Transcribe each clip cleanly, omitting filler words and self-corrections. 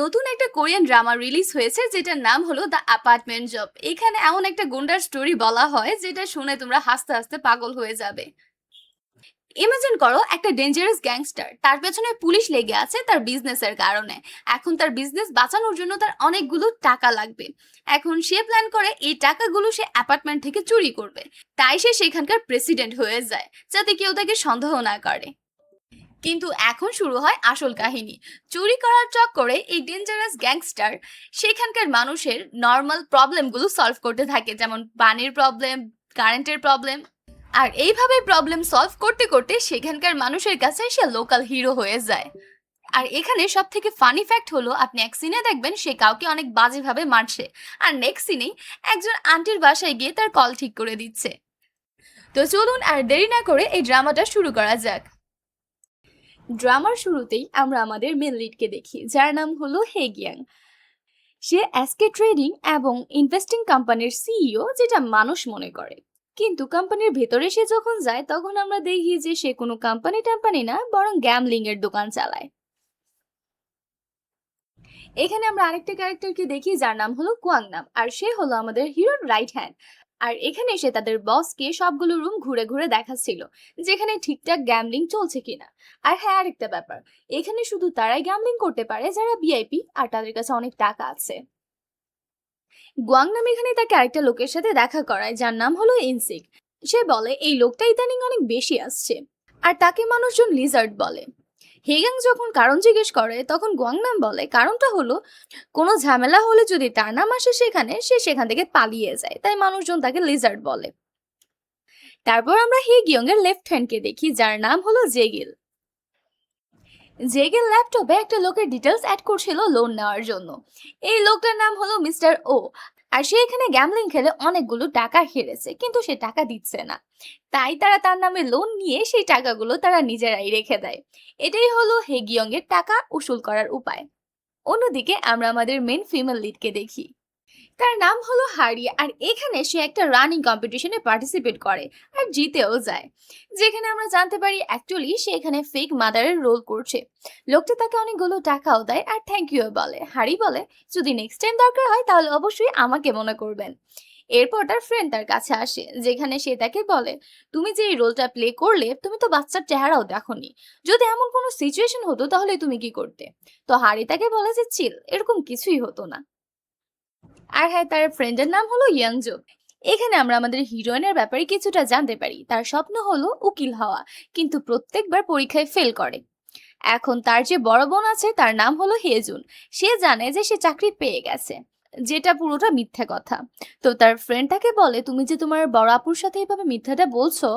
নতুন একটা Korean drama release হয়েছে যেটার নাম হলো দ্য অ্যাপার্টমেন্ট জব। এখানে এমন একটা গুন্ডার স্টোরি বলা হয় যেটা শুনে তোমরা হাসতে হাসতে পাগল হয়ে যাবে। ইমাজিন করো একটা ডেঞ্জারাস গ্যাংস্টার, তার পেছনে পুলিশ লেগে আছে তার বিজনেসের কারণে। এখন তার বিজনেস বাঁচানোর জন্য তার অনেকগুলো টাকা লাগবে। এখন সে প্ল্যান করে এই টাকাগুলো সে অ্যাপার্টমেন্ট থেকে চুরি করবে। তাই সে সেখানকার প্রেসিডেন্ট হয়ে যায় যাতে কেউ তাকে সন্দেহ না করে। কিন্তু এখন শুরু হয় আসল কাহিনী। চুরি করার চক্করে এই ডেঞ্জারাস গ্যাংস্টার সেখানকার মানুষের নর্মাল প্রবলেমগুলো সলভ করতে থাকে, যেমন পানির প্রবলেম, কারেন্টের প্রবলেম। আর এইভাবে প্রবলেম সলভ করতে করতে সেখানকার মানুষের কাছে সে লোকাল হিরো হয়ে যায়। আর এখানে সব থেকে ফানি ফ্যাক্ট হলো, আপনি এক সিনে দেখবেন সে কাউকে অনেক বাজেভাবে মারছে, আর নেক্সট সিনেই একজন আন্টির বাসায় গিয়ে তার কল ঠিক করে দিচ্ছে। তো চলুন আর দেরি না করে এই ড্রামাটা শুরু করা যাক। ড্রামার শুরুতেই আমরা আমাদের মেন লিডকে দেখি, যার নাম হলো হেগিয়াং। সে এসকে ট্রেডিং এবং ইনভেস্টিং কোম্পানির সিইও, যেটা মানুষ মনে করে। কিন্তু কোম্পানির ভেতরে সে যখন যায় তখন আমরা দেখি যে সে কোনো কোম্পানি না, বরং গ্যামলিং এর দোকান চালায়। এখানে আমরা আরেকটা ক্যারেক্টারকে দেখি যার নাম হলো কোয়াংনাম, আর সে হলো আমাদের হিরোর রাইট হ্যান্ড। আর এখানে এসে তাদের বসকে সবগুলো রুম ঘুরে ঘুরে দেখাচ্ছিল যেখানে ঠিকঠাক গ্যামলিং চলছে কিনা। আর হ্যাঁ, আরেকটা ব্যাপার, এখানে শুধু তারাই গ্যামলিং করতে পারে যারা ভিআইপি আর তাদের কাছে অনেক টাকা আছে। গুয়াংনাম এখানে তাকে আরেকটা লোকের সাথে দেখা করায় যার নাম হলো ইনসিক। সে বলে এই লোকটা ইদানিং অনেক বেশি আসছে, আর তাকে মানুষজন লিজার্ড বলে। হেগাং যখন কারণ জিজ্ঞেস করে তখন গুয়াংনাম বলে কারণটা হলো কোনো ঝামেলা হলে যদি তার নাম আসে সেখানে, সে সেখান থেকে পালিয়ে যায়, তাই মানুষজন তাকে লিজার্ড বলে। তারপর আমরা হেগিয়ং এর লেফট হ্যান্ডকে দেখি যার নাম হলো জেগিল। জেগিল ল্যাপটপে একটা লোকের ডিটেলস অ্যাড করছিল লোন নেওয়ার জন্য। এই লোকটার নাম হলো মিস্টার ও। আর সে এখানে গ্যামলিং খেলে অনেকগুলো টাকা হেরেছে, কিন্তু সে টাকা দিচ্ছে না। তাই তারা তার নামে লোন নিয়ে সেই টাকাগুলো তারা নিজেরাই রেখে দেয়। এটাই হলো হেগিয়ং এর টাকা উসুল করার উপায়। অন্যদিকে আমরা আমাদের মেন ফিমেল লিডকে দেখি, তার নাম হলো হারিয়া। আর এখানে সে একটা রানিং কম্পিটিশনে পার্টিসিপেট করে আর জিতেও যায়, যেখানে আমরা জানতে পারি অ্যাকচুয়ালি সে এখানে ফেক মাদারের রোল করছে। লোকটা তাকে অনেকগুলো টাকাও দেয় আর থ্যাংক ইউ বলে। হারি বলে যদি নেক্সট টাইম দরকার হয় তাহলে অবশ্যই আমাকে মনে করবেন। এরপর তার ফ্রেন্ড তার কাছে আসে, যেখানে সে তাকে বলে তুমি যে এই রোলটা প্লে করলে তুমি তো বাচ্চার চেহারাও দেখোনি, যদি এমন কোনো সিচুয়েশন হতো তাহলে তুমি কি করতে। তো হারি তাকে বলে যে চিল, এরকম কিছুই হতো না। আর হ্যাঁ, তার ফ্রেন্ডের নাম হলো ইয়াংজো। এখানে আমরা আমাদের হিরোইনের ব্যাপারে কিছুটা জানতে পারি। তার স্বপ্ন হলো উকিল হওয়া, কিন্তু প্রত্যেকবার পরীক্ষায় ফেল করে। এখন তার যে বড় বোন আছে তার নাম হলো হেজুন। সে জানে যে সে চাকরি পেয়ে গেছে, যেটা পুরোটা মিথ্যা কথা। তো তার ফ্রেন্ড তাকে বলে তুমি যে তোমার বড় আপুর সাথে এভাবে মিথ্যাটা বলছো,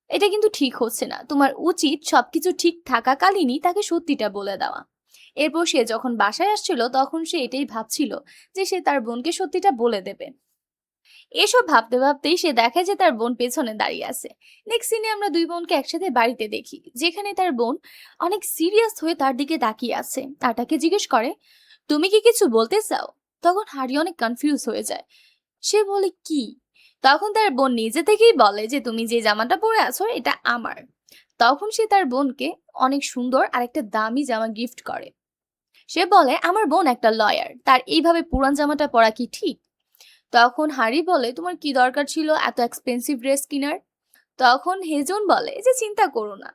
এটা কিন্তু ঠিক হচ্ছে না, তোমার উচিত সবকিছু ঠিক থাকাকালীনই তাকে সত্যিটা বলে দেওয়া। এরপর সে যখন বাসায় আসছিল তখন সে এটাই ভাবছিল যে সে তার বোনকে সত্যিটা বলে দেবে। এসব ভাবতে ভাবতেই সে দেখে যে তার বোন পেছনে দাঁড়িয়ে আছে। নেক্সট সিনে আমরা দুই বোনকে একসাথে বাড়িতে দেখি, যেখানে তার বোন অনেক সিরিয়াস হয়ে তার দিকে তাকিয়ে আছে আর তাকে জিজ্ঞেস করে তুমি কি কিছু বলতে চাও। তখন হারি অনেক কনফিউজ হয়ে যায়। সে বলে কি। তখন তার বোন নিজে থেকেই বলে যে তুমি যে জামাটা পরে আছো এটা আমার। তখন সে তার বোনকে অনেক সুন্দর আর একটা দামি জামা গিফট করে। সে বলে আমার বোন একটা লয়ার, তার এইভাবে পুরান জামাটা পরা কি ঠিক। তখন হারি বলে তোমার কি দরকার ছিল এত এক্সপেন্সিভ ড্রেস কিনার। তখন হেজন বলে যে চিন্তা করো না,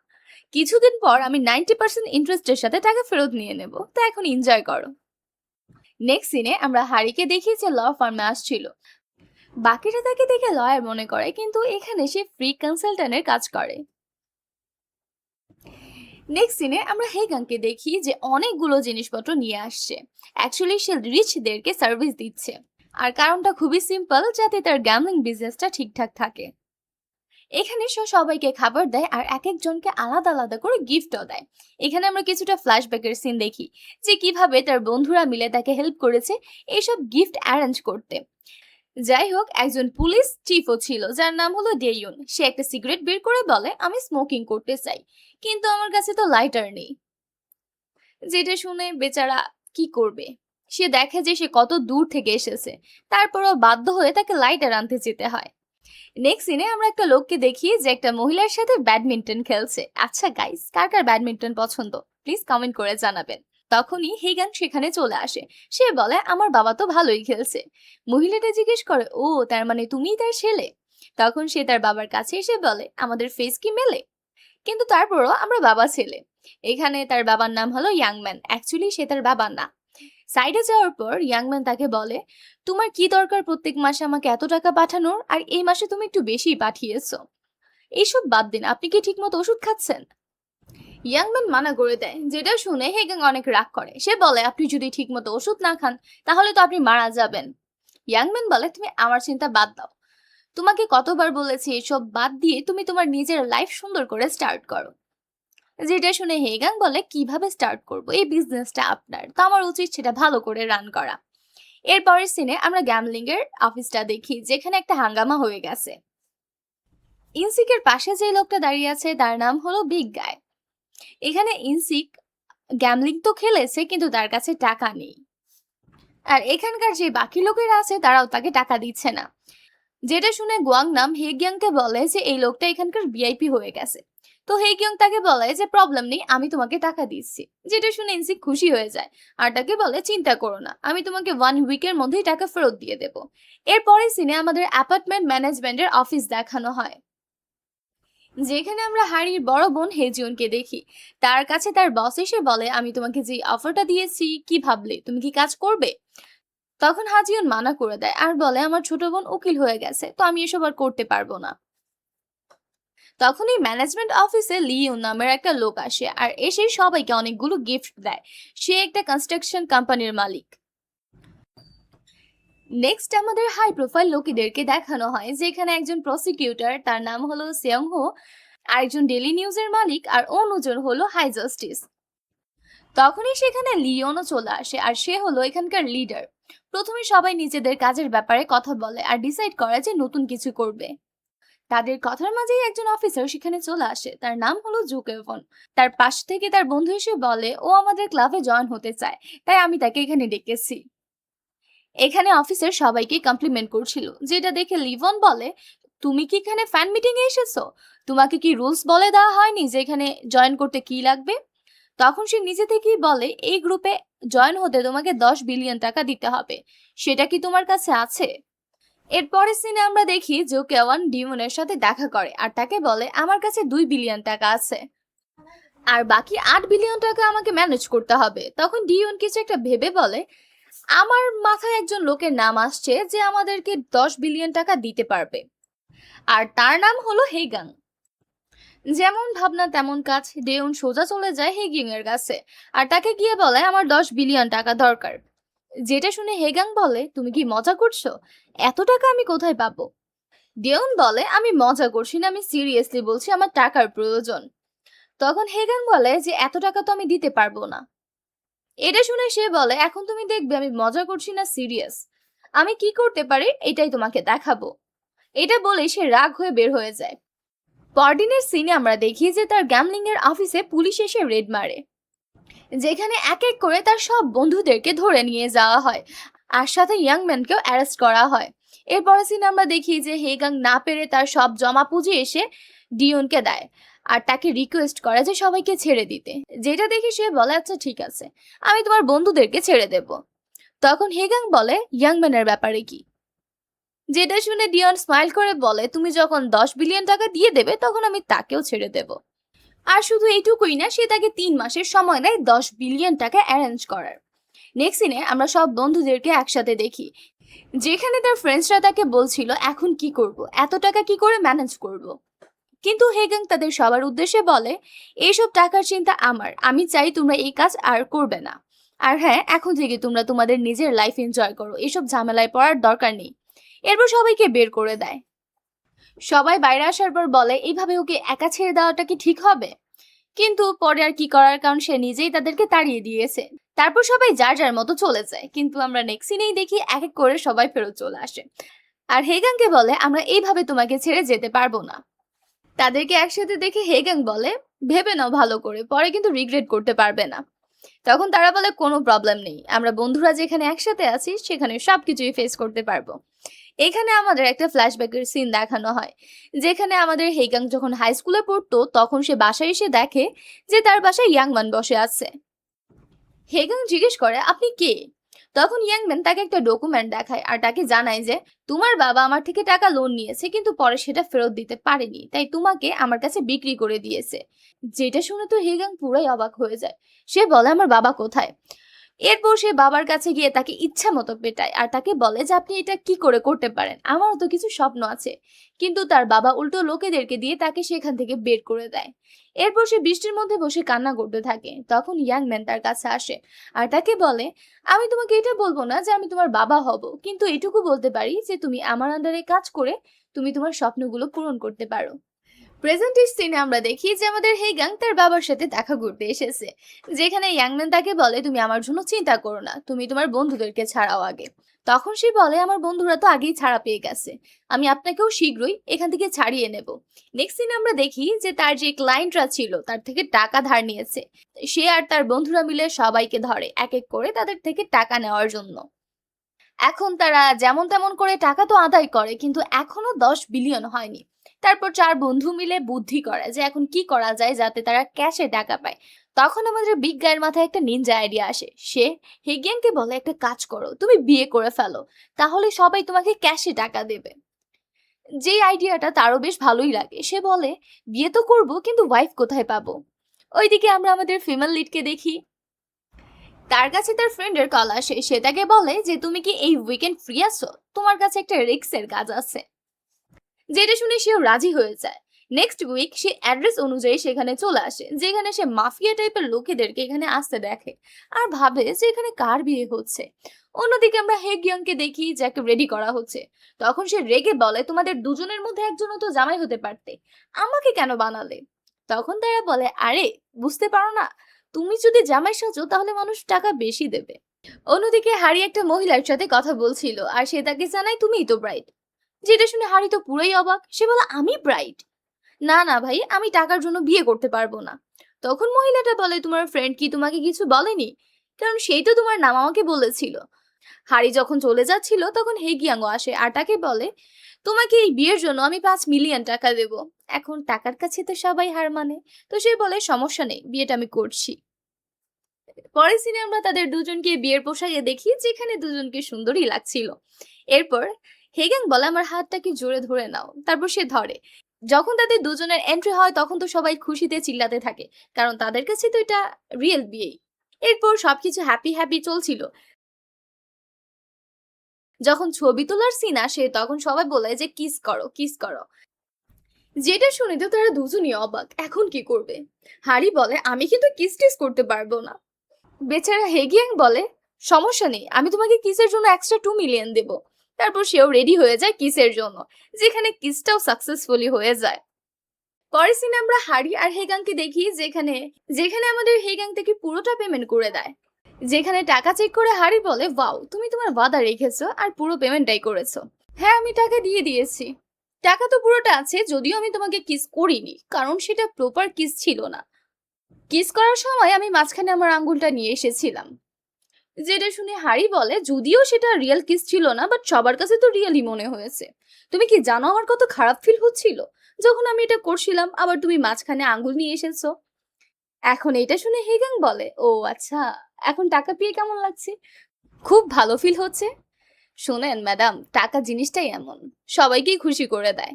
কিছুদিন পর আমি 90% ইন্টারেস্টের সাথে টাকা ফেরত নিয়ে নেব, তো এখন এনজয় করো। নেক্সট সিনে আমরা হারিকে দেখি যে ল ফার্মে আসছিল। বাকিরা তাকে দেখে লয়ার মনে করে, কিন্তু এখানে সে ফ্রি কনসালটেন্টের কাজ করে। নেক্সট সিনে আমরা হেগাংকে দেখি যে অনেকগুলো জিনিসপত্র নিয়ে আসছে। অ্যাকচুয়ালি সে রিচদেরকে সার্ভিস দিচ্ছে, আর কারণটা খুবই সিম্পল, যাতে তার গ্যামলিং বিজনেসটা ঠিকঠাক থাকে। এখানে সে সবাইকে খাবার দেয় আর এক একজনকে আলাদা আলাদা করে গিফটও দেয়। এখানে আমরা কিছুটা ফ্ল্যাশব্যাকের সিন দেখি যে কিভাবে তার বন্ধুরা মিলে তাকে হেল্প করেছে এইসব গিফট অ্যারেঞ্জ করতে। যাই হোক, একজন পুলিশ চিফও ছিল যার নাম হলো ডেইয়ুন। সে একটা সিগারেট বের করে বলে আমি স্মোকিং করতে চাই, কিন্তু আমার কাছে তো লাইটার নেই। যেটা শুনে বেচারা কি করবে। সে দেখে যে সে কত দূর থেকে এসেছে, তারপরও বাধ্য হয়ে তাকে লাইটার আনতে যেতে হয়। নেক্সট সিনে আমরা একটা লোককে দেখি যে একটা মহিলার সাথে ব্যাডমিন্টন খেলছে। আচ্ছা গাইস, কার কার ব্যাডমিন্টন পছন্দ প্লিজ কমেন্ট করে জানাবেন। তখনই হেগান সেখানে চলে আসে। সে বলে আমার বাবা তো ভালোই খেলছে। মহিলাটা জিজ্ঞেস করে, ও তার মানে তুমিই তার ছেলে? তখন সে তার বাবার কাছে এসে বলে, আমাদের ফেস কি মেলে, কিন্তু তারপরও আমরা বাবা ছেলে। এখানে তার বাবার নাম হলো ইয়াংম্যান, অ্যাকচুয়ালি সে তার বাবা না। সাইডে যাওয়ার পর ইয়াংম্যান তাকে বলে, তোমার কি দরকার প্রত্যেক মাসে আমাকে এত টাকা পাঠানোর, আর এই মাসে তুমি একটু বেশি পাঠিয়েছো। এইসব বাদ দিন, আপনি কি ঠিকমতো ওষুধ খাচ্ছেন? ইয়াংম্যান মানা করে দেয়, যেটা শুনে হেগাং অনেক রাগ করে। সে বলে, আপনি যদি ঠিকমতো ওষুধ না খান তাহলে তো আপনি মারা যাবেন। ইয়াংম্যান বলে, তুমি আমার চিন্তা বাদ দাও, তোমাকে কতবার বলেছি এসব বাদ দিয়ে তুমি তোমার নিজের লাইফ সুন্দর করে স্টার্ট করো। যেটা শুনে হেগাং বলে, কিভাবে স্টার্ট করব, এই বিজনেসটা আপনার, তো আমার উচিত সেটা ভালো করে রান করা। এরপরের সিনে আমরা গ্যামলিং এর অফিসটা দেখি, যেখানে একটা হাঙ্গামা হয়ে গেছে। ইনসিকের পাশে যে লোকটা দাঁড়িয়ে আছে তার নাম হলো বিগ গায়। এখানে ইনসিক গ্যামলিং তো খেলেছে, কিন্তু তার কাছে টাকা নেই। আর এখানকার যে বাকি লোকেরা আছে তারাও তাকে টাকা দিচ্ছে না। যেটা শুনে গোয়াংনাম হেগিয়াংকে বলে যে এই লোকটা এখানকার ভিআইপি হয়ে গেছে। তো হেগিয়ং তাকে বলে যে প্রবলেম নেই, আমি তোমাকে টাকা দিচ্ছি। যেটা শুনে ইনসিক খুশি হয়ে যায় আর তাকে বলে, চিন্তা করো না, আমি তোমাকে 1 উইকের মধ্যেই টাকা ফেরত দিয়ে দেবো। এরপরে সিনে আমাদের অ্যাপার্টমেন্ট ম্যানেজমেন্টের অফিস দেখানো হয়, যেখানে আমরা হারির বড় বোন হেজিউনকে দেখি। তার কাছে তার বস এসে বলে, আমি তোমাকে যে অফারটা দিয়েছি কি ভাবলে, তুমি কি কাজ করবে? তখন হাজিউন মানা করে দেয় আর বলে, আমার ছোট বোন উকিল হয়ে গেছে, তো আমি এসব আর করতে পারবো না। তখনই ম্যানেজমেন্ট অফিসে লিও নামের একটা লোক আসে আর এসে সবাইকে অনেকগুলো গিফট দেয়। সে একটা কনস্ট্রাকশন কোম্পানির মালিক। নেক্সট আমাদের হাই প্রোফাইল লোকেদেরকে দেখানো হয়, যেখানে একজন প্রসিকিউটর, তার নাম হলো সেয়ং হো, আরেকজন ডেলি নিউজের মালিক, আর অন্যজন হলো হাই জাস্টিস। তখনই সেখানে লিওনও চলে আসে আর সে হলো এখানকার লিডার। প্রথমে সবাই নিজেদের কাজের ব্যাপারে কথা বলে আর ডিসাইড করে যে নতুন কিছু করবে। তাদের কথার মাঝেই একজন অফিসার সেখানে চলে আসে, তার নাম হলো জুকেভন। তার পাশ থেকে তার বন্ধু এসে বলে, ও আমাদের ক্লাবে জয়েন হতে চায়, তাই আমি তাকে এখানে ডেকেছি। এখানে অফিসার সবাইকে কমপ্লিমেন্ট করছিল, যেটা দেখে লিভন বলে, তুমি কি এখানে ফ্যান মিটিং এ এসেছো? তোমাকে কি রুলস বলে দেওয়া হয়নি যে এখানে জয়েন করতে কি লাগবে? তখন সে নিজে থেকেই বলে, এই গ্রুপে জয়েন হতে তোমাকে 10 বিলিয়ন টাকা দিতে হবে, সেটা কি তোমার কাছে আছে? এরপরের সিনে আমরা দেখি যে কেওয়ান ডিমনের সাথে দেখা করে আর তাকে বলে, আমার কাছে 2 বিলিয়ন টাকা আছে আর বাকি 8 বিলিয়ন টাকা আমাকে ম্যানেজ করতে হবে। তখন ডিওন কিছু একটা ভেবে বলে, আমার মাথায় একজন লোকের নাম আসছে যে আমাদেরকে 10 বিলিয়ন টাকা দিতে পারবে, আর তার নাম হলো হেগাং। যেমন ভাবনা তেমন কাজ, ডেউন সোজা চলে যায় হেগিং এর কাছে আর তাকে গিয়ে বলে, আমার 10 বিলিয়ন টাকা দরকার। যেটা শুনে হেগাং বলে, তুমি কি মজা করছো, এত টাকা আমি কোথায় পাবো? ডেউন বলে, আমি মজা করছি না, আমি সিরিয়াসলি বলছি, আমার টাকার প্রয়োজন। তখন হেগাং বলে যে এত টাকা তো আমি দিতে পারবো না। এটা শুনে সে বলে, এখন তুমি দেখবে আমি মজা করছি না সিরিয়াস, আমি কি করতে পারি এটাই তোমাকে দেখাবো। এটা বলে সে রাগ হয়ে বের হয়ে যায়। পরদিনের সিনে আমরা দেখি যে তার গ্যামলিং এর অফিসে পুলিশ এসে রেড মারে, যেখানে এক এক করে তার সব বন্ধুদেরকে ধরে নিয়ে যাওয়া হয় আর সাথে ইয়াংম্যানকেও অ্যারেস্ট করা হয়। এরপরে সিনে আমরা দেখি যে হেগাং না পেরে তার সব জমা পুঁজি এসে ডিওনকে দেয় আর তাকে রিকোয়েস্ট করে যে সবাইকে ছেড়ে দিতে। যেটা দেখি সে বলে, আচ্ছা ঠিক আছে, আমি তোমার বন্ধুদেরকে ছেড়ে দেব। তখন হেগাং বলে, ইয়াংম্যানের ব্যাপারে কি? যেটা শুনে ডিওন স্মাইল করে বলে, তুমি যখন 10 বিলিয়ন টাকা দিয়ে দেবে তখন আমি তাকেও ছেড়ে দেব। আর শুধু এইটুকুই না, সে তাকে 3 মাসের সময় দেয় 10 বিলিয়ন টাকা অ্যারেঞ্জ করার। নেক্সট সিনে আমরা সব বন্ধুদেরকে একসাথে দেখি, যেখানে তার ফ্রেন্ডসরা তাকে বলছিল এখন কি করব, এত টাকা কি করে ম্যানেজ করব। কিন্তু হেগাং তাদের সবার উদ্দেশ্যে বলে, এইসব টাকার চিন্তা আমার, আমি চাই তোমরা এই কাজ আর করবে না। আর হ্যাঁ, এখন থেকে তোমরা তোমাদের নিজের লাইফ এনজয় করো, এসব ঝামেলায় পড়ার দরকার নেই। এরপর সবাইকে বের করে দেয়। সবাই বাইরে আসার পর বলে, এইভাবে ওকে একা ছেড়ে দেওয়াটা কি ঠিক হবে? কিন্তু পরে আর কি করার, কারণ সে নিজেই তাদেরকে তাড়িয়ে দিয়েছে। তারপর সবাই যার যার মতো চলে যায়, কিন্তু আমরা নেক্সট সিনেই দেখি এক এক করে সবাই ফেরত চলে আসে আর হেগাংকে বলে, আমরা এইভাবে তোমাকে ছেড়ে যেতে পারবো না। তাদেরকে একসাথে দেখে হেগাং বলে, ভেবে নাও ভালো করে, পরে কিন্তু রিগ্রেট করতে পারবে না। তখন তারা বলে, কোনো প্রবলেম নেই, আমরা বন্ধুরা যেখানে একসাথে আছি সেখানে সবকিছুই ফেস করতে পারবো। এখানে আমাদের একটা ফ্ল্যাশব্যাকের সিন দেখানো হয়, যেখানে আমাদের হেগাং যখন হাই স্কুলে পড়তো তখন সে বাসায় এসে দেখে যে তার বাসায় ইয়াংমান বসে আছে। হেগাং জিজ্ঞেস করে, আপনি কে? তখন ইয়াংম্যান তাকে একটা ডকুমেন্ট দেখায় আর তাকে জানায় যে তোমার বাবা আমার থেকে টাকা লোন নিয়েছে, কিন্তু পরে সেটা ফেরত দিতে পারেনি, তাই তোমাকে আমার কাছে বিক্রি করে দিয়েছে। যেটা শুনে তো হেগাং পুরাই অবাক হয়ে যায়। সে বলে, আমার বাবা কোথায়? এরপর সে বাবার কাছে গিয়ে তাকে ইচ্ছা মতো পেটায় আর তাকে বলে যে আপনি এটা কি করে করতে পারেন, আমারও তো কিছু স্বপ্ন আছে। কিন্তু তার বাবা উল্টো লোকেদেরকে দিয়ে তাকে সেখান থেকে বের করে দেয়। এরপর সে বৃষ্টির মধ্যে বসে কান্না করতে থাকে। তখন ইয়াং ম্যান তার কাছে আসে আর তাকে বলে, আমি তোমাকে এটা বলবো না যে আমি তোমার বাবা হব, কিন্তু এটুকু বলতে পারি যে তুমি আমার আন্ডারে কাজ করে তুমি তোমার স্বপ্নগুলো পূরণ করতে পারো। প্রেজেন্টের সিনে আমরা দেখি যে আমাদের হেগাং তার বাবার সাথে দেখা করতে এসেছে, যেখানে ইয়াংম্যান তাকে বলে, তুমি আমার জন্য চিন্তা করো না, তুমি তোমার বন্ধুদেরকে ছাড়াও আগে। তখন সে বলে, আমার বন্ধুরা তো আগেই ছাড়া পেয়ে গেছে, আমি আপনাকেও শীঘ্রই এখান থেকে ছাড়িয়ে নেব। নেক্সট সিনে আমরা দেখি যে তার যে ক্লায়েন্টরা ছিল তার থেকে টাকা ধার নিয়েছে। সে আর তার বন্ধুরা মিলে সবাইকে ধরে এক এক করে তাদের থেকে টাকা নেওয়ার জন্য। এখন তারা যেমন তেমন করে টাকা তো আদায় করে, কিন্তু এখনো 10 বিলিয়ন হয়নি। তারপর 4 বন্ধু মিলে বুদ্ধি করে যে এখন কি করা যায় যাতে তারা ক্যাশে টাকা পায়। তখন আমাদের বিগ গায়ের মাথায় একটা নিনজা আইডিয়া আসে। সে হেগিয়ানকে বলে, একটা কাজ করো, তুমি বিয়ে করে ফেলো, তাহলে সবাই তোমাকে ক্যাশে টাকা দেবে। যে আইডিয়াটা তারও বেশ ভালোই লাগে। সে বলে, বিয়ে তো করবো, কিন্তু ওয়াইফ কোথায় পাবো? ওইদিকে আমরা আমাদের ফিমেল লিডকে দেখি। তার কাছে তার ফ্রেন্ডের কল আসে। সে তাকে বলে যে তুমি কি এই উইকেন্ড ফ্রি আছো, তোমার কাছে একটা রিক্সের কাজ আছে। যেটা শুনে সেও রাজি হয়ে যায়। নেক্সট উইক সে অ্যাড্রেস অনুযায়ী সেখানে চলে আসে, যেখানে সে মাফিয়া টাইপের লোকেদেরকে এখানে আসতে দেখে আর ভাবে যে এখানে কার বিয়ে হচ্ছে। অন্যদিকে আমরা হেগিয়ংকে দেখি যাকে রেডি করা হচ্ছে। তখন সে রেগে বলে, তোমাদের দুজনের মধ্যে একজনও তো জামাই হতে পারতে, আমাকে কেন বানালে? তখন তারা বলে, আরে বুঝতে পারো না, তুমি যদি জামাই সাজো তাহলে মানুষ টাকা বেশি দেবে। অন্যদিকে হারি একটা মহিলার সাথে কথা বলছিল আর সে তাকে জানায়, তুমিই তো ব্রাইড। যেটা শুনে হারি তো পুরোই অবাক। সে বলে, আমি ব্রাইড? না না ভাই, আমি টাকার জন্য বিয়ে করতে পারবো না। তখন মহিলাটা বলে, তোমার ফ্রেন্ড কি তোমাকে কিছু বলেনি? কারণ সেই তো তোমার নাম আমাকে বলেছিল। হারি যখন চলে যাচ্ছিল তখন হেগিয়াংও আসে আর তাকে বলে, তোমাকে এই বিয়ের জন্য আমি 5 মিলিয়ন টাকা দেব। এখন টাকার কাছে তো সবাই হার মানে। তো সে বলে, সমস্যা নেই, বিয়েটা আমি করছি। পরের সিনে আমরা তাদের দুজনকে বিয়ের পোশাকে দেখি, যেখানে দুজনকে সুন্দরই লাগছিল। এরপর হেগাং বলে, আমার হাতটাকে জোরে ধরে নাও। তারপর সে ধরে। যখন তাদের দুজনের এন্ট্রি হয় তখন তো সবাই খুশিতে চিল্লাতে থাকে, কারণ তাদের কাছে তো এটা রিয়েল বিয়ে। এরপর সবকিছু হ্যাপি হ্যাপি চলছিল। যখন ছবি তোলার সিন আসে তখন সবাই বলে যে কিস করো কিস করো। যেটা শুনে তো তারা দুজনই অবাক, এখন কি করবে? হারি বলে, আমি কিন্তু কিস টিস করতে পারবো না। বেচারা হেগিয়াং বলে, সমস্যা নেই, আমি তোমাকে কিসের জন্য এক্সট্রা 2 মিলিয়ন দেব। তারপর সেও রেডি হয়ে যায় কিসের জন্য, যেখানে কিসটাও সাকসেসফুলি হয়ে যায়। পরের সিনে আমরা হারি আর হেগাংকে দেখি, যেখানে যেখানে আমাদের হেগাং থেকে পুরোটা পেমেন্ট করে দেয়। যেখানে টাকা চেক করে হারি বলে, ওয়াও, তুমি তোমার ওয়াদা রেখেছো আর পুরো পেমেন্টটাই করেছো। হ্যাঁ, আমি টাকা দিয়ে দিয়েছি। টাকা তো পুরোটা আছে, যদিও আমি তোমাকে কিস করিনি, কারণ সেটা প্রপার কিস ছিল না। কিস করার সময় আমি মাঝখানে আমার আঙ্গুলটা নিয়ে এসেছিলাম। যেটা শুনে হারি বলে, যদিও সেটা রিয়েল কিস ছিল না, বাট সবার কাছে তো রিয়েলই মনে হয়েছে। তুমি কি জানো আমার কত খারাপ ফিল হচ্ছিল যখন আমি এটা করছিলাম, আবার তুমি মাঝখানে আঙ্গুল নিয়ে এসেছো। এখন এটা শুনে হেগাং বলে, ও আচ্ছা, এখন টাকা পেয়ে কেমন লাগছে? খুব ভালো ফিল হচ্ছে। শোনেন ম্যাডাম, টাকা জিনিসটাই এমন, সবাইকেই খুশি করে দেয়।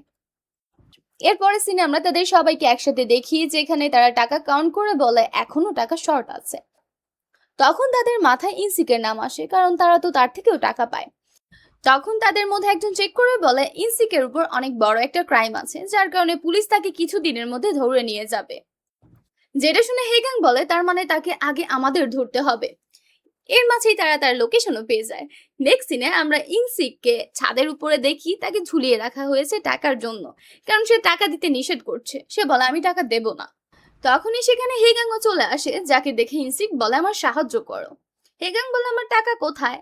এরপরে সিনে আমরা তাদের সবাইকে একসাথে দেখি, যেখানে তারা টাকা কাউন্ট করে বলে এখনো টাকা শর্ট আছে। তখন তাদের মাথায় ইনসিকের নাম আসে, কারণ তারা তো তার থেকেও টাকা পায়। তখন তাদের মধ্যে একজন চেক করে বলে, ইনসিকের উপর অনেক বড় একটা ক্রাইম আছে, যার কারণে পুলিশ তাকে কিছু দিনের মধ্যে ধরে নিয়ে যাবে। যেটা শুনে হেগাং বলে, তার মানে তাকে আগে আমাদের ধরতে হবে। এর মাঝেই তারা তার লোকেশনও পেয়ে যায়। নেক্সট সিনে আমরা ইনসিককে ছাদের উপরে দেখি, তাকে ঝুলিয়ে রাখা হয়েছে টাকার জন্য, কারণ সে টাকা দিতে নিষেধ করছে। সে বলে, আমি টাকা দেব না। তখনই সেখানে হেগাংও চলে আসে, যাকে দেখে ইনসিক বলে, আমার সাহায্য করো। হেগাং বলে, আমার টাকা কোথায়?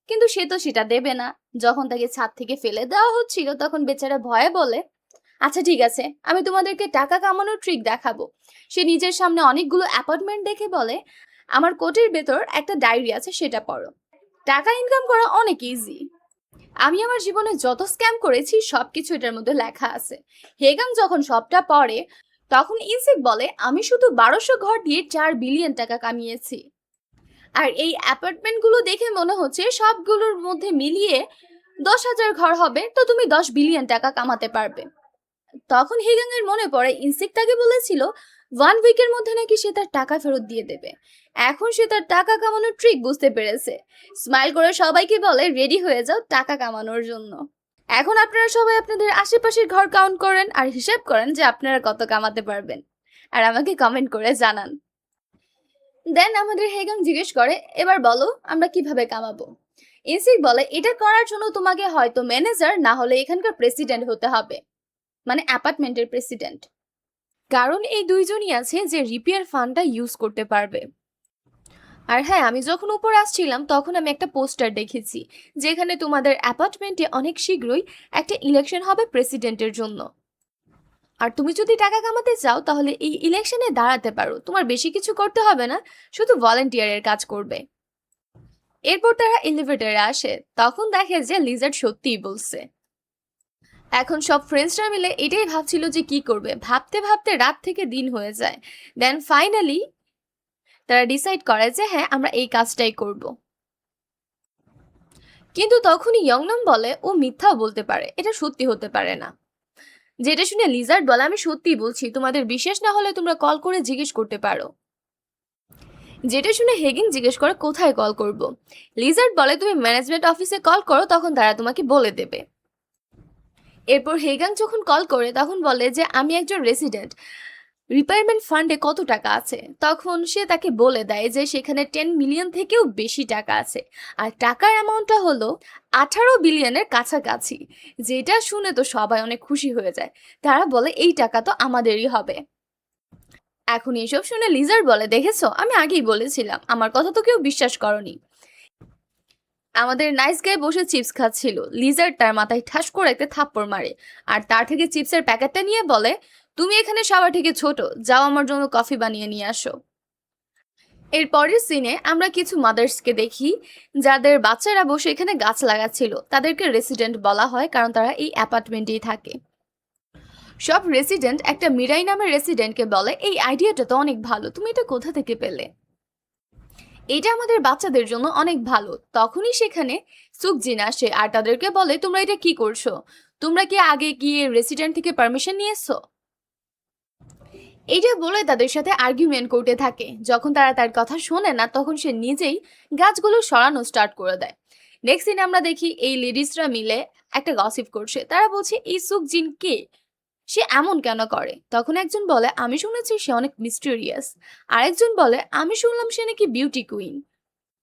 কিন্তু সে তো সেটা দেবে না। যখন তাকে ছাদ থেকে ফেলে দেওয়া হচ্ছিল তখন বেচারা ভয়ে বলে, আচ্ছা ঠিক আছে, আমি তোমাদেরকে টাকা কামানোর ট্রিক দেখাবো। সে নিজের সামনে অনেকগুলো অ্যাপার্টমেন্ট দেখে বলে, আমার কোটের ভেতর একটা ডায়েরি আছে, সেটা পড়ো। টাকা ইনকাম করা অনেক ইজি। আমি আমার জীবনে যত স্ক্যাম করেছি সবকিছু এটার মধ্যে লেখা আছে। হেগাং যখন সবটা পড়ে তখন ইনসেক বলে, আমি শুধু 1200 ঘর দিয়ে 4 বিলিয়ন টাকা কামিয়েছি। আর এই অ্যাপার্টমেন্টগুলো দেখে মনে হচ্ছে সবগুলোর মধ্যে মিলিয়ে 10,000 ঘর হবে, তো তুমি 10 বিলিয়ন টাকা কামাতে পারবে। তখন হিগাং এর মনে পড়ে ইনসেক্ট তাকে বলেছিল 1 উইকের মধ্যে নাকি সে তার টাকা ফেরত দিয়ে দেবে। এখন সে তার টাকা কামানোর ট্রিক বুঝতে পেরেছে। স্মাইল করে সবাইকে বলে রেডি হয়ে যাও টাকা কামানোর জন্য। এখন আপনারা সবাই আপনাদের আশেপাশের ঘর কাউন্ট করেন আর হিসাব করেন যে আপনারা কত কামাতে পারবেন, আর আমাকে কমেন্ট করে জানান। দেন আমাদের হেগাং জিজ্ঞেস করে এবার বলো আমরা কিভাবে কামাবো। ইনসেক্ট বলে এটা করার জন্য তোমাকে হয়তো ম্যানেজার না হলে এখানকার প্রেসিডেন্ট হতে হবে, মানে অ্যাপার্টমেন্টের প্রেসিডেন্ট। কারণ এই দুইজনই আছে যে রিপেয়ার ফান্ডটা ইউজ করতে পারবে। আর হ্যাঁ, আমি যখন উপর আসছিলাম তখন আমি একটা পোস্টার দেখেছি যেখানে তোমাদের অ্যাপার্টমেন্টে অনেক শীঘ্রই একটা ইলেকশন হবে প্রেসিডেন্টের জন্য। আর তুমি যদি টাকা কামাতে চাও তাহলে এই ইলেকশনে দাঁড়াতে পারো, তোমার বেশি কিছু করতে হবে না, শুধু ভলেন্টিয়ারের কাজ করবে। এরপর তারা এলিভেটরে আসে, তখন দেখে যে লিজার্ড সত্যিই বলছে। এখন সব ফ্রেন্ডসরা মিলে এটাই ভাবছিল যে কি করবে, ভাবতে ভাবতে রাত থেকে দিন হয়ে যায়। দেন ফাইনালি তারা ডিসাইড করে যে হ্যাঁ আমরা এই কাজটাই করব। কিন্তু তখনই ইয়ংনাম বলে ও মিথ্যাও বলতে পারে, এটা সত্যি হতে পারে না। যেটা শুনে লিজার্ড বলে আমি সত্যিই বলছি, তোমাদের বিশ্বাস না হলে তোমরা কল করে জিজ্ঞেস করতে পারো। যেটা শুনে হেগিং জিজ্ঞেস করে কোথায় কল করব। লিজার্ড বলে তুমি ম্যানেজমেন্ট অফিসে কল করো, তখন তারা তোমাকে বলে দেবে। এরপর হেগাং যখন কল করে তখন বলে যে আমি একজন রেসিডেন্ট, রিপায়ারমেন্ট ফান্ডে কত টাকা আছে। তখন সে তাকে বলে দেয় যে সেখানে 10 মিলিয়ন থেকেও বেশি টাকা আছে, আর টাকার অ্যামাউন্টটা হলো 18 বিলিয়নের কাছাকাছি। যেটা শুনে তো সবাই অনেক খুশি হয়ে যায়, তারা বলে এই টাকা তো আমাদেরই হবে। এখন এসব শুনে লিজার বলে দেখেছো আমি আগেই বলেছিলাম, আমার কথা তো কেউ বিশ্বাস করনি। আমাদের নাইস গায়ে বসে চিপস খাচ্ছিল, লিজার্ড তার মাথায় ঠাস করে একটা থাপ্পড় মারে আর তার থেকে চিপসের প্যাকেটটা নিয়ে বলে তুমি এখানে সবার থেকে ছোট, যাও আমার জন্য কফি বানিয়ে নিয়ে আসো। এর পরের সিনে আমরা কিছু মাদার্সকে দেখি যাদের বাচ্চারা বসে এখানে গাছ লাগাচ্ছিল। তাদেরকে রেসিডেন্ট বলা হয় কারণ তারা এই অ্যাপার্টমেন্টেই থাকে। সব রেসিডেন্ট একটা মিরাই নামের রেসিডেন্টকে বলে এই আইডিয়াটা তো অনেক ভালো, তুমি এটা কোথা থেকে পেলে, এটা আমাদের বাচ্চাদের জন্য অনেক ভালো। তখনই সেখানে সুকজিন আসে আর তাদেরকে বলে তোমরা এটা কি করছো, তোমরা কি আগে গিয়ে রেসিডেন্ট থেকে পারমিশন নিয়েছো। এইটা বলে তাদের সাথে আর্গুমেন্ট করতে থাকে। যখন তারা তার কথা শোনে না তখন সে নিজেই গাছগুলো সরানো স্টার্ট করে দেয়। নেক্সট দিন আমরা দেখি এই লেডিসরা মিলে একটা গসিপ করছে। তারা বলছে এই সুকজিন কে, সে এমন কেন করে। তখন একজন বলে আমি শুনেছি সে অনেক মিস্টেরিয়াস, আরেকজন বলে আমি শুনলাম সে নাকি বিউটি কুইন।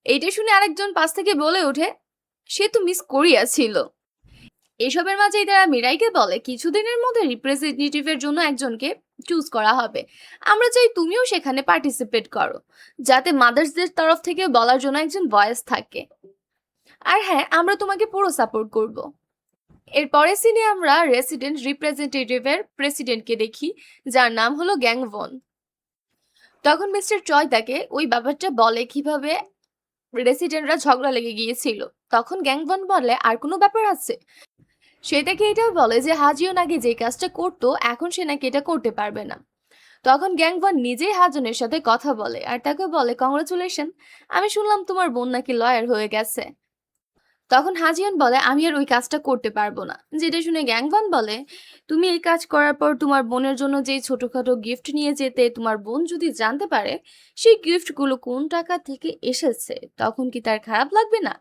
এইটা শুনে আরেকজন পাশ থেকে বলে ওঠে সে তো মিস কোরিয়া ছিল। এসবের মাঝেই তারা মিরাইকে বলে কিছুদিনের মধ্যে রিপ্রেজেন্টেটিভের জন্য একজনকে চুজ করা হবে, আমরা চাই তুমিও সেখানে পার্টিসিপেট করো, যাতে মাদার্সদের তরফ থেকে বলার জন্য একজন ভয়েস থাকে। আর হ্যাঁ আমরা তোমাকে পুরো সাপোর্ট করব। এর পরের সিনে আমরা রেসিডেন্ট রিপ্রেজেন্টেটিভের প্রেসিডেন্টকে দেখি যার নাম হলো গ্যাংভন। তখন মিস্টার চয় তাকে ওই ব্যাপারটা বলে কিভাবে রেসিডেন্টরা ঝগড়া লেগে গিয়েছিল। তখন গ্যাংভন বলে আর কোনো ব্যাপার আছে। সে তাকে এটাও বলে যে হাজিওন আগে যে কাজটা করতো এখন সে নাকি এটা করতে পারবে না। তখন গ্যাংভন নিজেই হাজনের সাথে কথা বলে আর তাকে বলে কংগ্রাচুলেশন, আমি শুনলাম তোমার বোন নাকি লয়ার হয়ে গেছে। তখন হাজিয়ন বলে আমি আর ওই কাজটা করতে পারবো না। যেটা শুনে গ্যাংভন বলে তুমি এই কাজ করার পর তোমার বোনের জন্য যে ছোটখাটো গিফট নিয়ে যেতে, তোমার বোন যদি জানতে পারে সেই গিফটগুলো কোন টাকা থেকে এসেছে তখন কি তার খারাপ লাগবে না।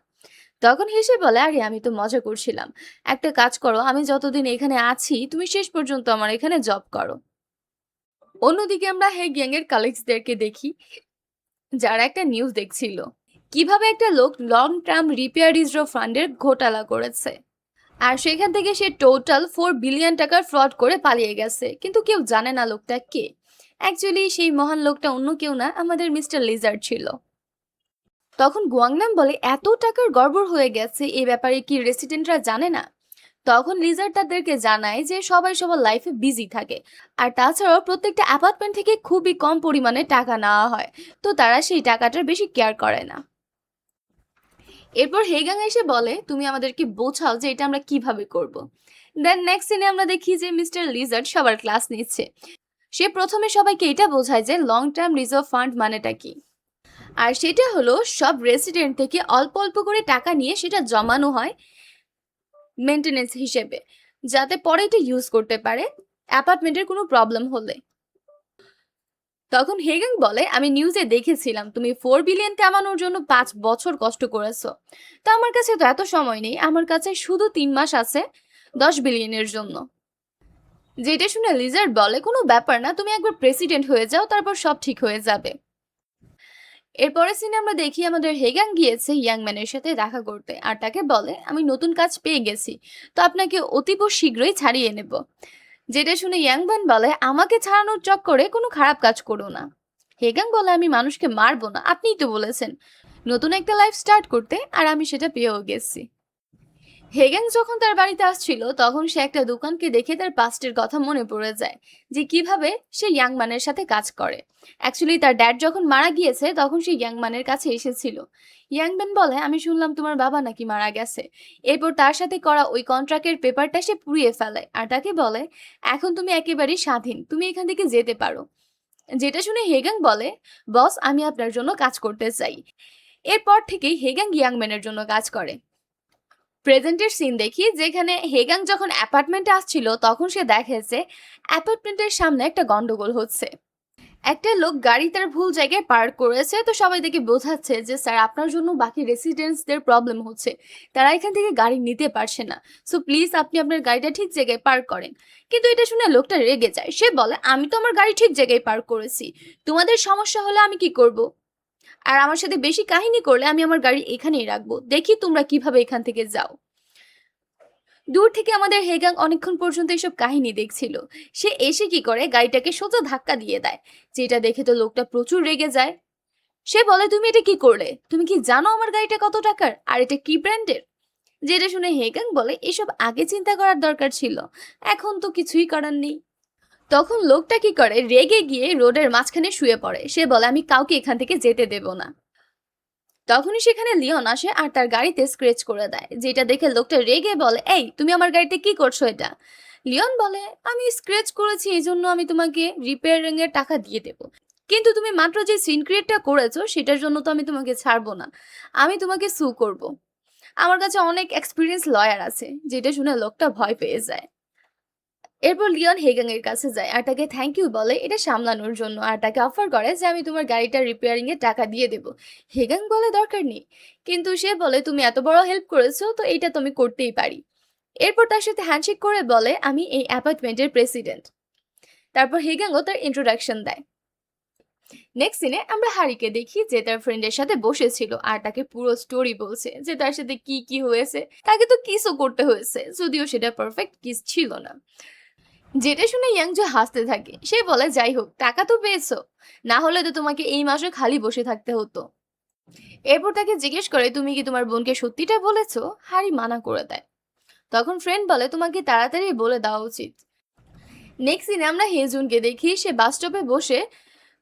তখন হেসে বলে আরে আমি তো মজা করছিলাম, একটা কাজ করো আমি যতদিন এখানে আছি তুমি শেষ পর্যন্ত আমার এখানে জব করো। অন্যদিকে আমরা হে গ্যাং এর কালিগসদেরকে দেখি যারা একটা নিউজ দেখছিল কিভাবে একটা লোক লং টার্ম রিপেয়ার রিজার্ভ ফান্ডের ঘোটালা করেছে, আর সেখান থেকে সে টোটাল 4 বিলিয়ন টাকার ফ্রড করে পালিয়ে গেছে। কিন্তু কেউ জানে না লোকটা কে। অ্যাকচুয়ালি সেই মহান লোকটা অন্য কেউ না, আমাদের মিস্টার লিজার্ড ছিল। তখন গুয়াংনাম বলে এত টাকার গড়বড় হয়ে গেছে এ ব্যাপারে কি রেসিডেন্টরা জানে না। তখন লিজার্ড তাদেরকে জানায় যে সবাই সবার লাইফে বিজি থাকে, আর তাছাড়াও প্রত্যেকটা অ্যাপার্টমেন্ট থেকে খুবই কম পরিমাণে টাকা নেওয়া হয়, তো তারা সেই টাকাটার বেশি কেয়ার করে না। এরপর হেগাং এসে বলে তুমি আমাদেরকে বোঝাও যে এটা আমরা কিভাবে করব। দেন নেক্সট সিনে আমরা দেখি যে মিস্টার লিজার্ড সবার ক্লাস নিচ্ছে। সে প্রথমে সবাইকে এটা বোঝায় যে লং টার্ম রিজার্ভ ফান্ড মানেটা কি। আর সেটা হলো সব রেসিডেন্ট থেকে অল্প অল্প করে টাকা নিয়ে সেটা জমানো হয় মেইনটেনেন্স হিসেবে, যাতে পরে এটা ইউজ করতে পারে অ্যাপার্টমেন্টের কোনো প্রবলেম হলে। তখন হেগেন বলে, আমি নিউজে দেখেছিলাম তুমি 4 বিলিয়ন কামানোর জন্য 5 বছর কষ্ট করেছো। তো আমার কাছে তো এত সময় নেই, আমার কাছে শুধু 3 মাস আছে 10 বিলিয়নের জন্য। যেটা শুনে লিজার্ড বলে, কোনো ব্যাপার না, তুমি একবার প্রেসিডেন্ট হয়ে যাও, তারপর সব ঠিক হয়ে যাবে। এরপরের সিনে আমরা দেখি আমাদের হেগাং গিয়েছে ইয়াং ম্যানের সাথে দেখা করতে, আর তাকে বলে, আমি নতুন কাজ পেয়ে গেছি, তো আপনাকে অতীব শীঘ্রই ছাড়িয়ে নেব। যেটা শুনে ইয়াংবান বলে, আমাকে ছাড়ানোর চক্করে কোনো খারাপ কাজ করো না। হেগাং বলে, আমি মানুষকে মারবো না, আপনিই তো বলেছেন নতুন একটা লাইফ স্টার্ট করতে, আর আমি সেটা পেয়েও গেছি। হেগেন যখন তার বাড়িতে আসছিল তখন সে একটা দোকানকে দেখে তার পাস্টের কথা মনে পড়ে যায়, যে কিভাবে সে ইয়াংম্যানের সাথে কাজ করে। অ্যাকচুয়ালি তার ড্যাড যখন মারা গিয়েছে তখন সে ইয়াংম্যানের কাছে এসেছিল। ইয়াংম্যান বলে, আমি শুনলাম তোমার বাবা নাকি মারা গেছে। এরপর তার সাথে করা ওই কন্ট্রাক্টের পেপারটা সে পুড়িয়ে ফেলে, আর তাকে বলে, এখন তুমি একেবারেই স্বাধীন, তুমি এখান থেকে যেতে পারো। যেটা শুনে হেগাং বলে, বস আমি আপনার জন্য কাজ করতে চাই। এরপর থেকেই হেগাং ইয়াংম্যানের জন্য কাজ করে। প্রেজেন্টের সিন দেখি, যেখানে হেগাং যখন অ্যাপার্টমেন্টে আসছিল তখন সে দেখেছে অ্যাপার্টমেন্টের সামনে একটা গন্ডগোল হচ্ছে। একটা লোক গাড়ি তার ভুল জায়গায় পার্ক করেছে, তো সবাই দেখে বোঝাচ্ছে যে স্যার আপনার জন্য বাকি রেসিডেন্টসদের প্রবলেম হচ্ছে, তারা এখান থেকে গাড়ি নিতে পারছে না, সো প্লিজ আপনি আপনার গাড়িটা ঠিক জায়গায় পার্ক করেন। কিন্তু এটা শুনে লোকটা রেগে যায়, সে বলে, আমি তো আমার গাড়ি ঠিক জায়গায় পার্ক করেছি, তোমাদের সমস্যা হলে আমি কি করব? আর আমার সাথে বেশি কাহিনী করলে আমি আমার গাড়ি এখানেই রাখবো, দেখি তোমরা কিভাবে এখান থেকে যাও। দূর থেকে আমাদের হেগাং অনেকক্ষণ পর্যন্ত এসব কাহিনী দেখছিল। সে এসে কি করে, গাড়িটাকে সোজা ধাক্কা দিয়ে দেয়, যেটা দেখে তো লোকটা প্রচুর রেগে যায়। সে বলে, তুমি এটা কি করলে? তুমি কি জানো আমার গাড়িটা কত টাকার, আর এটা কি ব্র্যান্ডের? যেটা শুনে হেগাং বলে, এসব আগে চিন্তা করার দরকার ছিল, এখন তো কিছুই করার নেই। তখন লোকটা কি করে, রেগে গিয়ে রোডের মাঝখানে শুয়ে পড়ে। সে বলে, আমি কাউকে এখান থেকে যেতে দেব না। তখনই সেখানে লিওন আসে আর তার গাড়িতে স্ক্র্যাচ করে দেয়, যেটা দেখে লোকটা রেগে বলে, এই তুমি আমার গাড়িতে কি করছো এটা? লিওন বলে, আমি স্ক্র্যাচ করেছি, এই জন্য আমি তোমাকে রিপেয়ারিং এর টাকা দিয়ে দেব, কিন্তু তুমি মাত্র যে সিন ক্রিয়েটটা করেছো সেটার জন্য তো আমি তোমাকে ছাড়বো না, আমি তোমাকে সু করব। আমার কাছে অনেক এক্সপিরিয়েন্স লয়ার আছে। যেটা শুনে লোকটা ভয় পেয়ে যায়। এরপর লিওন হেগাং এর কাছে যায় আর তাকে থ্যাংক ইউ বলে এটা সামলানোর জন্য, আর তাকে অফার করে যে আমি তোমার গাড়িটা রিপেয়ারিং এর টাকা দিয়ে দেব। হেগাং বলে দরকার নেই, কিন্তু সে বলে তুমি এত বড় হেল্প করেছো তো এইটা তুমি করতেই পারি। এরপর তার সাথে হ্যান্ডশেক করে বলে, আমি এই অ্যাপার্টমেন্টের প্রেসিডেন্ট। তারপর হেগাংও তার ইন্ট্রোডাকশন দেয়। নেক্সট সিনে আমরা হারিকে দেখি, যে তার ফ্রেন্ডের সাথে বসেছিল আর তাকে পুরো স্টোরি বলছে, যে তার সাথে কি কি হয়েছে। তাকে তো কিসও করতে হয়েছে, যদিও সেটা পারফেক্ট কিস ছিল না। যেটা শুনে ইয়াংজো হাসতে থাকে। সে বলে, যাই হোক টাকা তো পেয়েছো, না হলে তো তোমাকে এই মাসে খালি বসে থাকতে হতো। এরপর তাকে জিজ্ঞেস করে, তুমি কি তোমার বোনকে সত্যিটা বলেছো? হারি মানা করে দেয়। তখন ফ্রেন্ড বলে, তোমাকে তাড়াতাড়ি বলে দেওয়া উচিত। নেক্সট দিনে আমরা হেজুনকে দেখি, সে বাস স্টপে বসে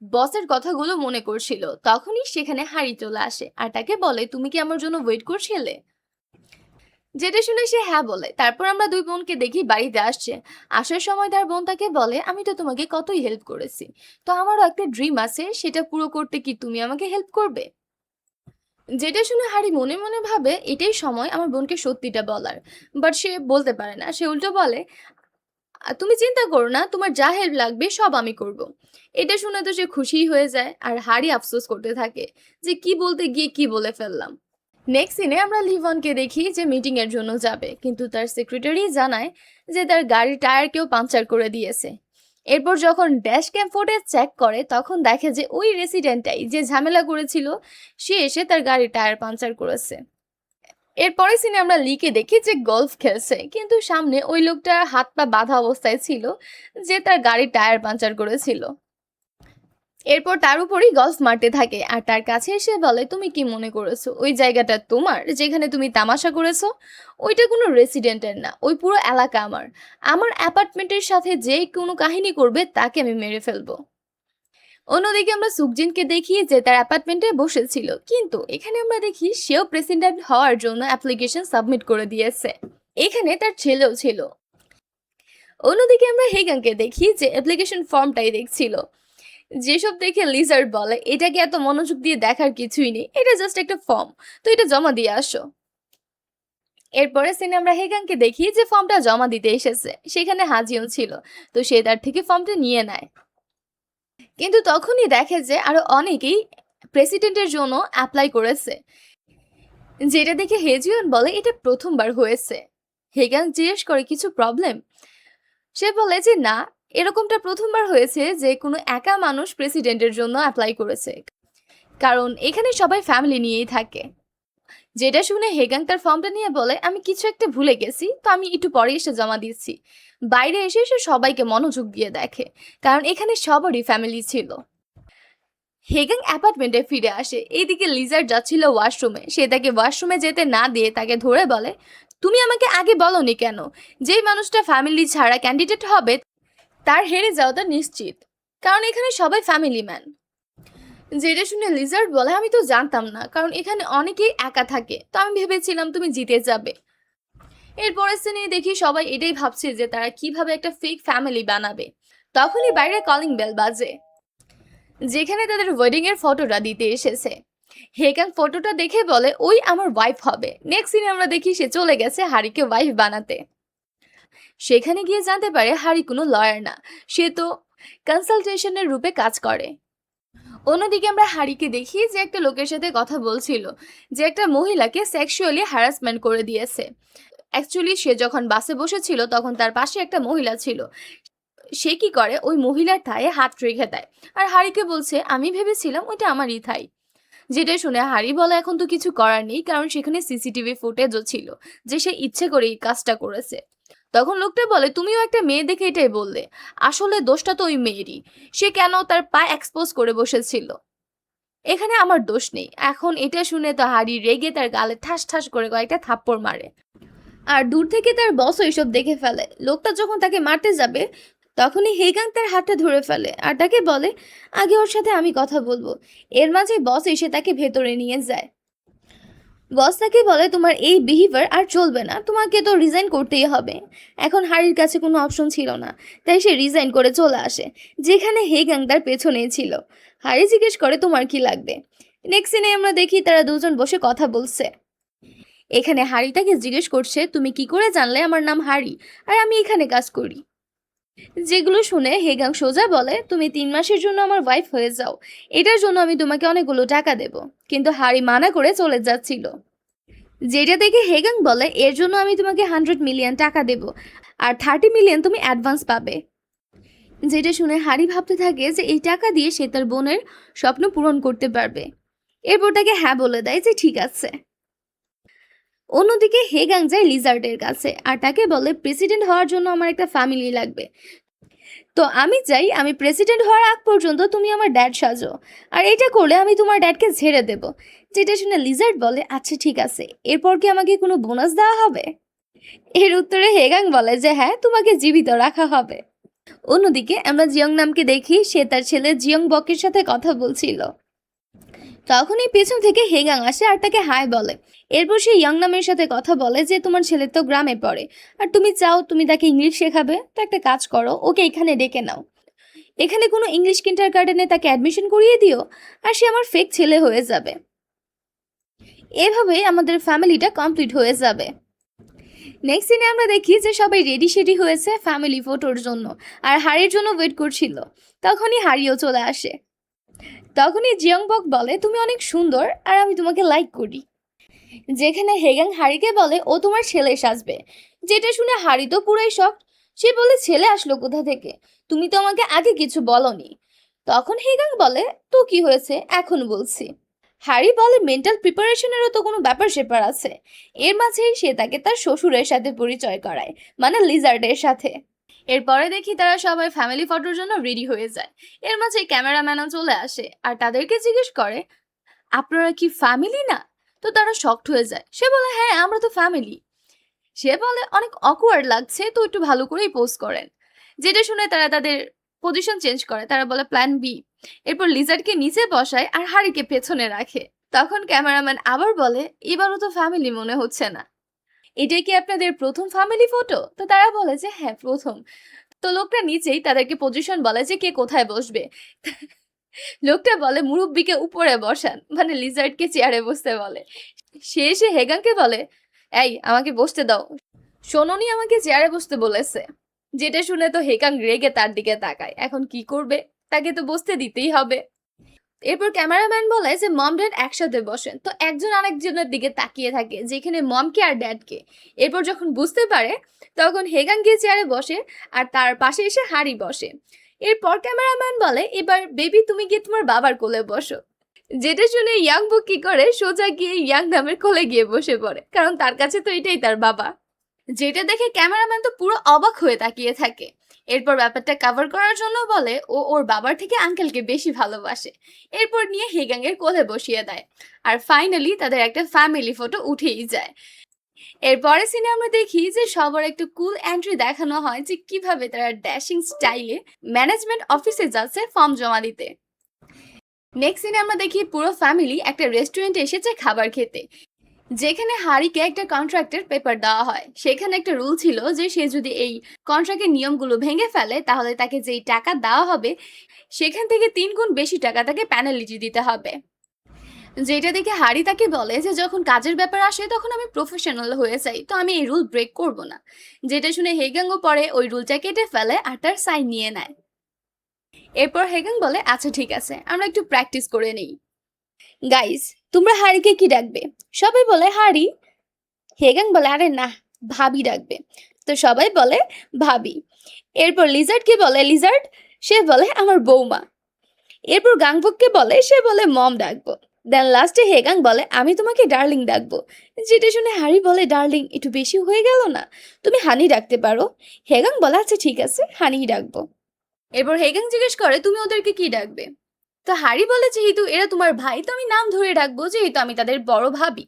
বসের কথাগুলো মনে করছিল। তখনই সেখানে হারি চলে আসে আর তাকে বলে, তুমি কি আমার জন্য ওয়েট করছিলে? যেটা শুনে সে হ্যাঁ বলে। তারপর আমরা দুই বোনকে দেখি বাড়িতে আসছে। আসার সময় তার বোন তাকে বলে, আমি তো তোমাকে কতই হেল্প করেছি, তো আমারও একটা ড্রিম আছে, সেটা পুরো করতে কি তুমি আমাকে হেল্প করবে? যেটা শুনে হারি মনে মনে ভাবে, এটাই সময় আমার বোনকে সত্যিটা বলার। বাট সে বলতে পারে না, সে উল্টো বলে, তুমি চিন্তা করো না, তোমার যা হেল্প লাগবে সব আমি করব। এটা শুনে তো সে খুশিই হয়ে যায়, আর হারি আফসোস করতে থাকে যে কি বলতে গিয়ে কি বলে ফেললাম। নেক্সট সিনে আমরা লিভনকে দেখি যে মিটিং এর জন্য যাবে, কিন্তু তার সেক্রেটারি জানায় যে তার গাড়ির টায়ার কেউ পাংচার করে দিয়েছে। এরপর যখন ড্যাশ ক্যাম ফুটেজ চেক করে তখন দেখে যে ওই রেসিডেন্টটাই যে ঝামেলা করেছিল, সে এসে তার গাড়ির টায়ার পাংচার করেছে। এরপরে সিনে আমরা লিকে দেখি যে গলফ খেলছে, কিন্তু সামনে ওই লোকটা হাত পা বাঁধা অবস্থায় ছিল, যে তার গাড়ির টায়ার পাংচার করেছিল। এরপর তার উপরই গলফ মারতে থাকে আর তার কাছে এসে বলে, তুমি কি মনে করেছো ওই জায়গাটা তোমার, যেখানে তুমি তামাশা করেছো? ওইটা কোনো রেসিডেন্টের না, ওই পুরো এলাকা আমার। আমার অ্যাপার্টমেন্টের সাথে যে কোনো কাহিনী করবে তাকে আমি মেরে ফেলবো। অন্যদিকে আমরা সুকজিনকে দেখি যে তার অ্যাপার্টমেন্টে বসেছিল, কিন্তু এখানে আমরা দেখি সেও প্রেসিডেন্ট হওয়ার জন্য অ্যাপ্লিকেশন সাবমিট করে দিয়েছে। এখানে তার ছেলেও ছিল। অন্যদিকে আমরা হেগাংকে দেখি যে অ্যাপ্লিকেশন ফর্মটাই দেখছিল, যেসব দেখে লিজার্ড বলে এটাকে এত মনোযোগ দিয়ে দেখার কিছুই নেই, এটা জাস্ট একটা ফর্ম, তো এটা জমা দিয়ে আসো। এরপরে সিনে আমরা হেগাংকে দেখি যে ফর্মটা জমা দিতে এসেছে, সেখানে হাজিও ছিল, তো সে তার থেকে ফর্মটা নিয়ে নেয়। কিন্তু তখনই দেখে যে আরো অনেকেই প্রেসিডেন্টের জন্য অ্যাপ্লাই করেছে, যেটা দেখে হেজিয়ন বলে এটা প্রথমবার হয়েছে। হেগাং জিজ্ঞেস করে কিছু প্রবলেম, সে বলে যে না, এরকমটা প্রথমবার হয়েছে যে কোনো একা মানুষ প্রেসিডেন্টের জন্য অ্যাপ্লাই করেছে, কারণ এখানে সবাই ফ্যামিলি নিয়েই থাকে। যেটা শুনে হেগাং তার ফর্মটা নিয়ে বলে আমি কিছু একটা ভুলে গেছি, তো আমি একটু পরে এসে জমা দিচ্ছি। বাইরে এসে সে সবাইকে মনোযোগ দিয়ে দেখে, কারণ এখানে সবারই ফ্যামিলি ছিল। হেগাং অ্যাপার্টমেন্টে ফিরে আসে, এইদিকে লিজার্ড যাচ্ছিল ওয়াশরুমে, সে তাকে ওয়াশরুমে যেতে না দিয়ে তাকে ধরে বলে তুমি আমাকে আগে বলনি কেন, যেই মানুষটা ফ্যামিলি ছাড়া ক্যান্ডিডেট হবে তার হেরে যাওয়াটা নিশ্চিত, কারণ এখানে সবাই ফ্যামিলি ম্যান। যেটা শুনে লিজার্ড বলে আমি তো জানতাম না, কারণ এখানে অনেকেই একা থাকে, তো আমি ভেবেছিলাম তুমি জিতে যাবে। এরপরের সিনে দেখি সবাই এটাই ভাবছে যে তারা কিভাবে একটা ফেক ফ্যামিলি বানাবে। তখনই বাইরে কলিং বেল বাজে, যেখানে তাদের ওয়েডিং এর ফটোটা দিতে এসেছে। হেগাং ফটোটা দেখে বলে ওই আমার ওয়াইফ হবে। নেক্সট সিনে আমরা দেখি সে চলে গেছে হারিকে ওয়াইফ বানাতে। সেখানে গিয়ে জানতে পারে হারি কোনো লয়ার না, সে তো কনসালটেশনের রূপে কাজ করে। অন্যদিকে আমরা হারিকে দেখি যে একটা লোকের সাথে কথা বলছিল, যে একটা মহিলাকে সেক্সুয়ালি হ্যারাসমেন্ট করে দিয়েছে। অ্যাকচুয়ালি সে যখন বাসে বসেছিল তখন তার পাশে একটা মহিলা ছিল, সে কি করে ওই মহিলার থায়ে হাত রেখে দেয়, আর হারিকে বলছে আমি ভেবেছিলাম ওইটা আমারই থাই। যেটা শুনে হারি বলে এখন তো কিছু করার নেই, কারণ সেখানে সিসিটিভি ফুটেজও ছিল যে সে ইচ্ছে করে এই কাজটা করেছে। তখন লোকটা বলে তুমিও একটা মেয়ে দেখে এটাই বললে, আসলে দোষটা তো ওই মেয়েরই, সে কেন তার পা এক্সপোজ করে বসেছিল, এখানে আমার দোষ নেই। এখন এটা শুনে তো হারি রেগে তার গালে ঠাস ঠাস করে কয়েকটা থাপ্পড় মারে, আর দূর থেকে তার বসও এসব দেখে ফেলে। লোকটা যখন তাকে মারতে যাবে তখনই হেগাং তার হাতটা ধরে ফেলে আর তাকে বলে আগে ওর সাথে আমি কথা বলবো। এর মাঝে বস এসে তাকে ভেতরে নিয়ে যায়। বস তাকে বলে তোমার এই বিহেভিয়ার আর চলবে না, তোমাকে তো রিজাইন করতেই হবে। এখন হারির কাছে কোনো অপশন ছিল না, তাই সে রিজাইন করে চলে আসে, যেখানে হেগাং তার পেছনেই ছিল। হারি জিজ্ঞেস করে তোমার কি লাগবে। নেক্সট সিনে আমরা দেখি তারা দুজন বসে কথা বলছে। এখানে হারি তাকে জিজ্ঞেস করছে তুমি কি করে জানলে আমার নাম হারি আর আমি এখানে কাজ করি। যেগুলো শুনে হেগাং সোজা বলে তুমি 3 মাসের জন্য আমার ওয়াইফ হয়ে যাও, এটার জন্য আমি তোমাকে অনেকগুলো টাকা দেব। কিন্তু হারি মানা করে চলে যাচ্ছিল, যেটা দেখে হেগাং বলে এর জন্য আমি তোমাকে 100 মিলিয়ন টাকা দেব, আর 30 মিলিয়ন তুমি অ্যাডভান্স পাবে। যেটা শুনে হারি ভাবতে থাকে যে এই টাকা দিয়ে সে তার বোনের স্বপ্ন পূরণ করতে পারবে। এরপর তাকে হ্যাঁ বলে দেয় যে ঠিক আছে। অন্যদিকে হেগাং যায় লিজার্ডের কাছে আর তাকে বলে প্রেসিডেন্ট হওয়ার জন্য আমার একটা ফ্যামিলি লাগবে, তো আমি চাই আমি প্রেসিডেন্ট হওয়ার আগ পর্যন্ত তুমি আমার ড্যাড সাজো, আর এটা করলে আমি তোমার ড্যাডকে ছেড়ে দেব। যেটা শুনে লিজার্ড বলে আচ্ছা ঠিক আছে, এরপর কি আমাকে কোনো বোনাস দেওয়া হবে? এর উত্তরে হেগাং বলে যে হ্যাঁ, তোমাকে জীবিত রাখা হবে। অন্যদিকে আমরা জিয়ং নামকে দেখি, সে তার ছেলে জিয়ং বকের সাথে কথা বলছিল। তখনই পেছন থেকে হেগাং আসে আর তাকে হাই বলে। এরপর সে ইয়ং নামের সাথে কথা বলে যে তোমার ছেলে তো গ্রামে পড়ে, আর তুমি চাও তুমি তাকে ইংলিশ শেখাবে, তো একটা কাজ করো, ওকে এখানে ডেকে নাও, এখানে কোনো ইংলিশ কিন্ডার গার্ডেনে তাকে অ্যাডমিশন করিয়ে দিও, আর সে আমার ফেক ছেলে হয়ে যাবে। এভাবে আমাদের ফ্যামিলিটা কমপ্লিট হয়ে যাবে। নেক্সট সিনে আমরা দেখি যে সবাই রেডি শেডি হয়েছে ফ্যামিলি ফটোর জন্য, আর হারির জন্য ওয়েট করছিল। তখনই হারিও চলে আসে। তখনই জিয়ংবক বলে তুমি অনেক সুন্দর আর আমি তোমাকে লাইক করি। যেখানে হেগাং হারিকে বলে ও তোমার ছেলে সাজবে। যেটা শুনে হারি তো পুরাই শক, সে বলে ছেলে আসলো কোথা থেকে, তুমি তো আমাকে আগে কিছু বলনি। তখন হেগাং বলে তো কি হয়েছে এখন বলছি। হ্যারি বলে মেন্টাল প্রিপারেশনেরও তো কোনো ব্যাপার স্যাপার আছে। এর মাঝেই সে তাকে তার শ্বশুরের সাথে পরিচয় করায়, মানে লিজার্ডের সাথে। এরপরে দেখি তারা সবাই ফ্যামিলি ফটোর জন্য রেডি হয়ে যায়। এর মাঝে ক্যামেরাম্যানও চলে আসে আর তাদেরকে জিজ্ঞেস করে আপনারা কি ফ্যামিলি না? তো তারা শকড হয়ে যায়, সে বলে হ্যাঁ আমরা তো ফ্যামিলি। সে বলে অনেক অকওয়ার্ড লাগছে, তো একটু ভালো করেই পোস্ট করেন। যেটা শুনে তারা তাদের পজিশন চেঞ্জ করে, তারা বলে প্ল্যান বি। এরপর লিজার্ডকে নিচে বসায় আর হারিকে পেছনে রাখে। তখন ক্যামেরাম্যান আবার বলে এবারও তো ফ্যামিলি মনে হচ্ছে না, এটাই কি আপনাদের প্রথম ফ্যামিলি ফটো? তো তারা বলে যে হ্যাঁ প্রথম। তো লোকটা নিচেই তাদেরকে পজিশন বলে যে কে কোথায় বসবে। লোকটা বলে মুরব্বিকে উপরে বসান, মানে লিজার্ডকে চেয়ারে বসতে বলে। সে এসে হেগাংকে বলে, এই আমাকে বসতে দাও, শোনোনি আমাকে চেয়ারে বসতে বলেছে। যেটা শুনে তো হেগাং রেগে তার দিকে তাকায়, এখন কি করবে, তাকে তো বসতে দিতেই হবে। এরপর ক্যামেরাম্যান বলে যে মম ড্যাড একসাথে বসেন, তো একজন আরেকজনের দিকে তাকিয়ে থাকে যেখানে মমকে আর ড্যাডকে। এরপর যখন বুঝতে পারে তখন হেগাং গিয়ে চেয়ারে বসে আর তার পাশে এসে হারি বসে। এরপর ক্যামেরাম্যান বলে, এবার বেবি তুমি গিয়ে তোমার বাবার কোলে বসো। যেটা শুনে ইয়াংবো কি করে, সোজা গিয়ে ইয়াং নামের কোলে গিয়ে বসে পড়ে, কারণ তার কাছে তো এটাই তার বাবা। যেটা দেখে ক্যামেরাম্যান তো পুরো অবাক হয়ে তাকিয়ে থাকে। এরপর ব্যাপারটা কভার করার জন্য বলে ও ওর বাবার থেকে আঙ্কেলকে বেশি ভালোবাসে। এরপর নিয়ে হেগাং এর কোলে বসিয়ে দেয়। আর ফাইনালি তাদের একটা ফ্যামিলি ফটো উঠেই যায়। এরপরে সিনে আমরা দেখি যে সবার একটু কুল এন্ট্রি দেখানো হয় যে কিভাবে তারা ড্যাশিং স্টাইলে ম্যানেজমেন্ট অফিসে যাচ্ছে ফর্ম জমা দিতে। নেক্সট সিনে আমরা দেখি পুরো ফ্যামিলি একটা রেস্টুরেন্টে এসেছে খাবার খেতে, যেখানে হারিকে একটা কন্ট্রাক্টের পেপার দেওয়া হয়। সেখানে একটা রুল ছিল যে সে যদি এই কন্ট্রাক্টের নিয়মগুলো ভেঙে ফেলে তাহলে তাকে যেই টাকা দেওয়া হবে সেখান থেকে 3 গুণ বেশি টাকা তাকে পেনাল্টি দিতে হবে। যেটা দেখে হারি তাকে বলে যে যখন কাজের ব্যাপার আসে তখন আমি প্রফেশনাল হয়ে যাই, তো আমি এই রুল ব্রেক করব না। যেটা শুনে হেগাংও পরে ওই রুলটা কেটে ফেলে আর তার সাইন নিয়ে নেয়। এরপর হেগাং বলে, আচ্ছা ঠিক আছে, আমরা একটু প্র্যাকটিস করে নেই। গাইস, তোমরা হারিকে কি ডাকবে? সবাই বলে হারি। হেগাং বলে, আরে না, ভাবি ডাকবে। তো সবাই বলে ভাবি। এরপর লিজার্ড কে বলে লিজার্ড, সে বলে আমার বৌমা। এরপর গাংবককে বলে, সে বলে মম ডাকবো। দেন লাস্টে হেগাং বলে, আমি তোমাকে ডার্লিং ডাকবো। যেটা শুনে হারি বলে, ডার্লিং একটু বেশি হয়ে গেল না, তুমি হানি ডাকতে পারো। হেগাং বলে, আচ্ছা ঠিক আছে, হানিই ডাকবো। এরপর হেগাং জিজ্ঞেস করে, তুমি ওদেরকে কি ডাকবে? তো হারি বলে, যেহেতু এরা তোমার ভাই তো আমি নাম ধরে ডাকবো, যেহেতু আমি তাদের বড় ভাবি।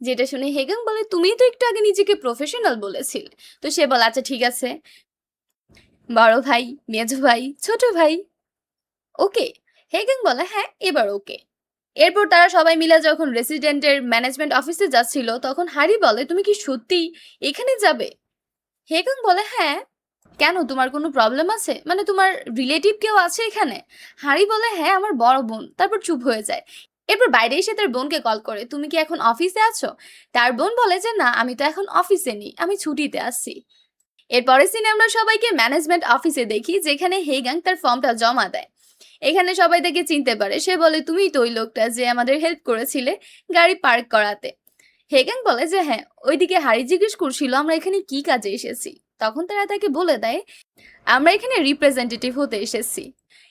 যেটা শুনে হেগাং বলে, তুমিই তো একটু আগে নিজেকে প্রফেশনাল বলেছিলে। তো সে বলে, আচ্ছা ঠিক আছে, বড় ভাই, মেজো ভাই, ছোট ভাই, ওকে। হেগাং বলে, হ্যাঁ এবার ওকে। এরপর তারা সবাই মিলে যখন রেসিডেন্টের ম্যানেজমেন্ট অফিসে যাচ্ছিল তখন হারি বলে, তুমি কি সত্যি এখানে যাবে? হেগাং বলে, হ্যাঁ। কেন, তোমার কোনো প্রবলেম আছে, মানে তোমার রিলেটিভ কেউ আছে এখানে? হারি বলে, হ্যাঁ আমার বড় বোন। তারপর চুপ হয়ে যায়। এরপর বাইরে এসে তার বোনকে কল করে, তুমি কি এখন অফিসে আছো? তার বোন বলে যে না, আমি তো এখন অফিসে নেই, আমি ছুটিতে আসছি। এরপরের সিনে আমরা সবাইকে ম্যানেজমেন্ট অফিসে দেখি যেখানে হেগাং তার ফর্মটা জমা দেয়। এখানে সবাই তাকে চিনতে পারে, সে বলে, তুমিই তো ওই লোকটা যে আমাদের হেল্প করেছিলে গাড়ি পার্ক করাতে। হেগাং বলে যে হ্যাঁ। ওইদিকে হারি জিজ্ঞেস করছিল আমরা এখানে কি কাজে এসেছি। তখন তারা তাকে বলে দেয়, আমরা এখানে রিপ্রেজেন্টেটিভ হতে এসেছি।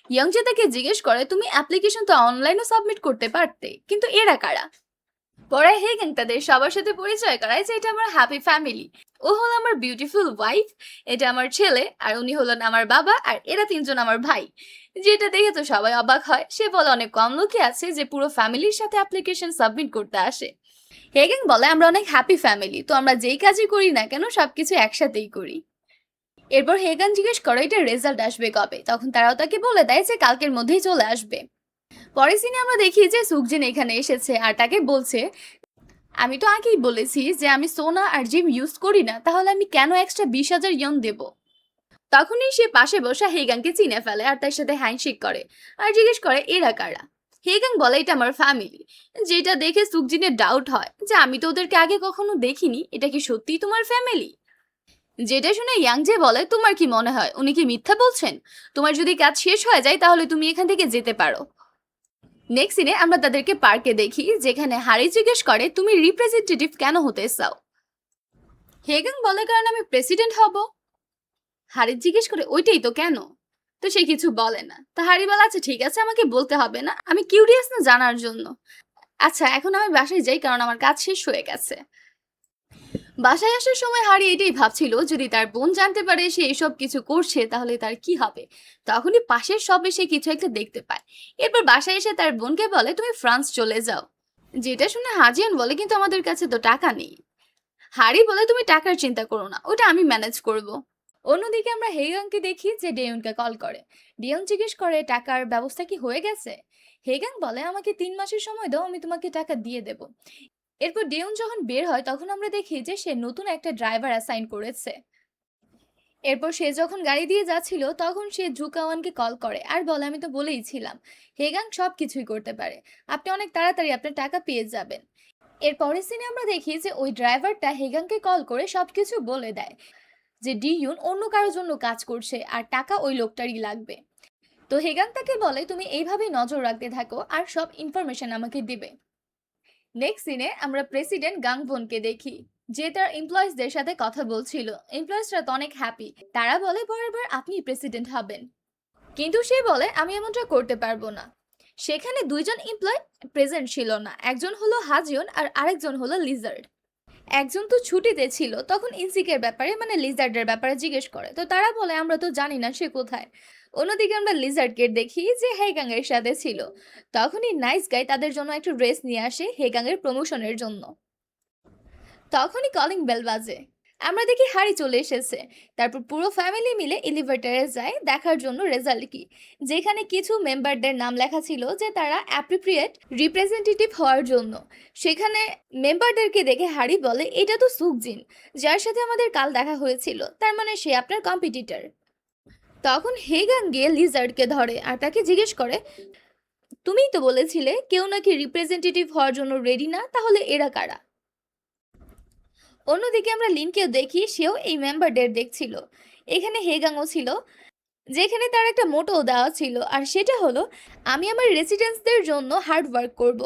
ইয়ংজে তাকে জিজ্ঞেস করে, তুমি অ্যাপ্লিকেশন তো অনলাইনে সাবমিট করতে পারতে, কিন্তু এরা কারা? পরে হেগাং তাদের সবার সাথে পরিচয় করায় যে এটা আমার হ্যাপি ফ্যামিলি। ও হলো আমার বিউটিফুল ওয়াইফ, এটা আমার ছেলে, আর উনি হলেন আমার বাবা, আর এরা 3 জন আমার ভাই। যেটা দেখে তো সবাই অবাক হয়। সে বলে, অনেক কম লোকই আছে যে পুরো ফ্যামিলির সাথে অ্যাপ্লিকেশন সাবমিট করতে আসে। হেগেন বলে, আমরা অনেক হ্যাপি ফ্যামিলি, তো আমরা যেই কাজই করি না কেন সবকিছু একসাথেই করি। এরপর হেগান জিজ্ঞেস করে এটা রেজাল্ট আসবে কবে, তখন তারাও তাকে বলে দেয় যে কালকের মধ্যেই চলে আসবে। পরের সিনে আমরা দেখি যে সুকজিন এখানে এসেছে আর তাকে বলছে, আমি তো আগেই বলেছি যে আমি সোনা আর জিম ইউজ করি না, তাহলে আমি কেন এক্সট্রা 20,000 ইয়ন দেব? তখনই সে পাশে বসা হেগানকে চিনে ফেলে আর তার সাথে হ্যান্ডশেক করে আর জিজ্ঞেস করে এরা কারা। হেগান বলে, এটা আমার ফ্যামিলি। যেটা দেখে সুকজিনের ডাউট হয় যে আমি তো ওদেরকে আগে কখনো দেখিনি, এটা কি সত্যিই তোমার ফ্যামিলি? যেটা শুনে ইয়াংজে বলে, তোমার কি মনে হয় উনি কি মিথ্যা বলছেন? তোমার যদি কাজ শেষ হয়ে যায় তাহলে তুমি এখান থেকে যেতে পারো। নেক্সট সিনে আমরা তাদেরকে পার্কে দেখি যেখানে হারি জিজ্ঞেস করে, তুমি রিপ্রেজেন্টেটিভ কেন হতে চাও? হেগান বলে, কারণ আমি প্রেসিডেন্ট হব। হারি জিজ্ঞেস করে, ওইটাই তো, কেন? তো সে কিছু বলে না। তো হারি বলে, আচ্ছা ঠিক আছে, আমাকে বলতে হবে না, আমি কিউরিয়াস না জানার জন্য। আচ্ছা এখন আমি বাসায় যাই কারণ আমার কাজ শেষ হয়ে গেছে। বাসায় আসার সময় হারি এটাই ভাবছিল যদি তার বোন জানতে পারে সে এসব কিছু করছে তাহলে তার কি হবে। তখনই পাশের শপে সে কিছু একটা দেখতে পায়। এরপর বাসায় এসে তার বোনকে বলে, তুমি ফ্রান্স চলে যাও। যেটা শুনে হাজিয়ান বলে, কিন্তু আমাদের কাছে তো টাকা নেই। হারি বলে, তুমি টাকার চিন্তা করো না, ওটা আমি ম্যানেজ করব। অন্যদিকে আমরা হেগাংকে দেখি যে ডেয়নকে কল করে। ডেয়ন জিজ্ঞেস করে, টাকার ব্যবস্থা কি হয়ে গেছে? হেগাং বলে, আমাকে 3 মাসের সময় দাও, আমি তোমাকে টাকা দিয়ে দেব। এরপর ডেয়ন যখন বের হয় তখন আমরা দেখি যে সে নতুন একটা ড্রাইভার অ্যাসাইন করেছে। এরপর সে যখন গাড়ি দিয়ে যাচ্ছিল তখন সে জুকাওয়ানকে কল করে আর বলে, আমি তো বলেই ছিলাম হেগাং সব কিছুই করতে পারে, আপনি অনেক তাড়াতাড়ি আপনার টাকা পেয়ে যাবেন। এর পরের সিনে আমরা দেখি যে ওই ড্রাইভারটা হেগাংকে কল করে সবকিছু বলে দেয় যে ডিইউন অন্য কারোর জন্য কাজ করছে আর টাকা ওই লোকটারই লাগবে। তো হেগাং তাকে বলে, তুমি এইভাবেই নজর রাখতে থাকো আর সব ইনফরমেশন আমাকে দিবে। নেক্সট সিনে আমরা প্রেসিডেন্ট গাংবনকে দেখি, যে তার এমপ্লয়িজদের সাথে কথা বলছিল। এমপ্লয়িজরা তো অনেক হ্যাপি, তারা বলে পরের বার আপনি প্রেসিডেন্ট হবেন। কিন্তু সে বলে, আমি এমনটা করতে পারবো না। সেখানে দুইজন এমপ্লয় প্রেজেন্ট ছিল না, একজন হলো হাজিয়ন আর আরেকজন হলো লিজার্ড। একজন তো ছুটিতে ছিল, তখন ইনসিকের ব্যাপারে মানে লিজার্ডের ব্যাপারে জিজ্ঞেস করে, তো তারা বলে আমরা তো জানি না সে কোথায়। অন্যদিকে আমরা লিজার্ডকে দেখি যে হেগাং এর সাথে ছিল। তখনই নাইস গাই তাদের জন্য একটা ড্রেস নিয়ে আসে হেগাং এর প্রমোশনের জন্য। তখনই কলিং বেল বাজে, আমরা দেখি হাড়ি চলে এসেছে। তারপর পুরো ফ্যামিলি মিলে এলিভেটরে যায় দেখার জন্য রেজাল্ট কি, যেখানে কিছু মেম্বারদের নাম লেখা ছিল যে তারা অ্যাপ্রোপ্রিয়েট রিপ্রেজেন্টেটিভ হওয়ার জন্য। সেখানে মেম্বারদেরকে দেখে হাড়ি বলে, এটা তো সুকজিন, যার সাথে আমাদের কাল দেখা হয়েছিল, তার মানে সে আপনার কম্পিটিটর। তখন হেগাং গিয়ে লিজার্ডকে ধরে আর তাকে জিজ্ঞেস করে, তুমিই তো বলেছিলে কেউ নাকি রিপ্রেজেন্টেটিভ হওয়ার জন্য রেডি না, তাহলে এরা কারা? অন্যদিকে আমরা লিনকেও দেখি, সেও এই মেম্বারদের দেখছিল। এখানে হেগাংও ছিল, যেখানে তার একটা মোটো দেওয়া ছিল আর সেটা হলো, আমি আমার রেসিডেন্টসদের জন্য হার্ড ওয়ার্ক করব।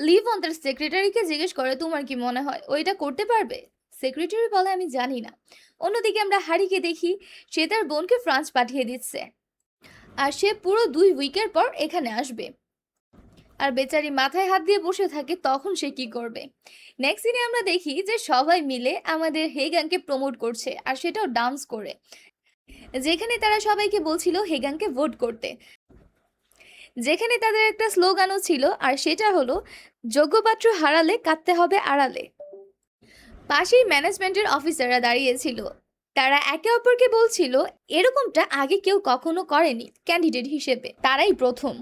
লিভন তার সেক্রেটারিকে জিজ্ঞেস করে, তোমার কি মনে হয় ওইটা করতে পারবে? সেক্রেটারি বলে, আমি জানি না। অন্যদিকে আমরা হারিকে দেখি, সে তার বোনকে ফ্রান্স পাঠিয়ে দিচ্ছে আর সে পুরো 2 উইকের পর এখানে আসবে। আর বেচারি মাথায় হাত দিয়ে বসে থাকে, তখন সে কি করবে? নেক্সট সিনে আমরা দেখি যে সবাই মিলে আমাদের হেগাংকে প্রমোট করছে আর সেটাও ডান্স করে, যেখানে তারা সবাইকে বলছিল হেগাংকে ভোট করতে। যেখানে তাদের একটা স্লোগানও ছিল আর সেটা হলো, যোগ্য পাত্র হারালে কাটতে হবে আড়ালে। পাশেই ম্যানেজমেন্টের অফিসাররা দাঁড়িয়েছিল, তারা একে অপরকে বলছিল এরকমটা আগে কেউ কখনো করেনি, ক্যান্ডিডেট হিসেবে তারাই প্রথম।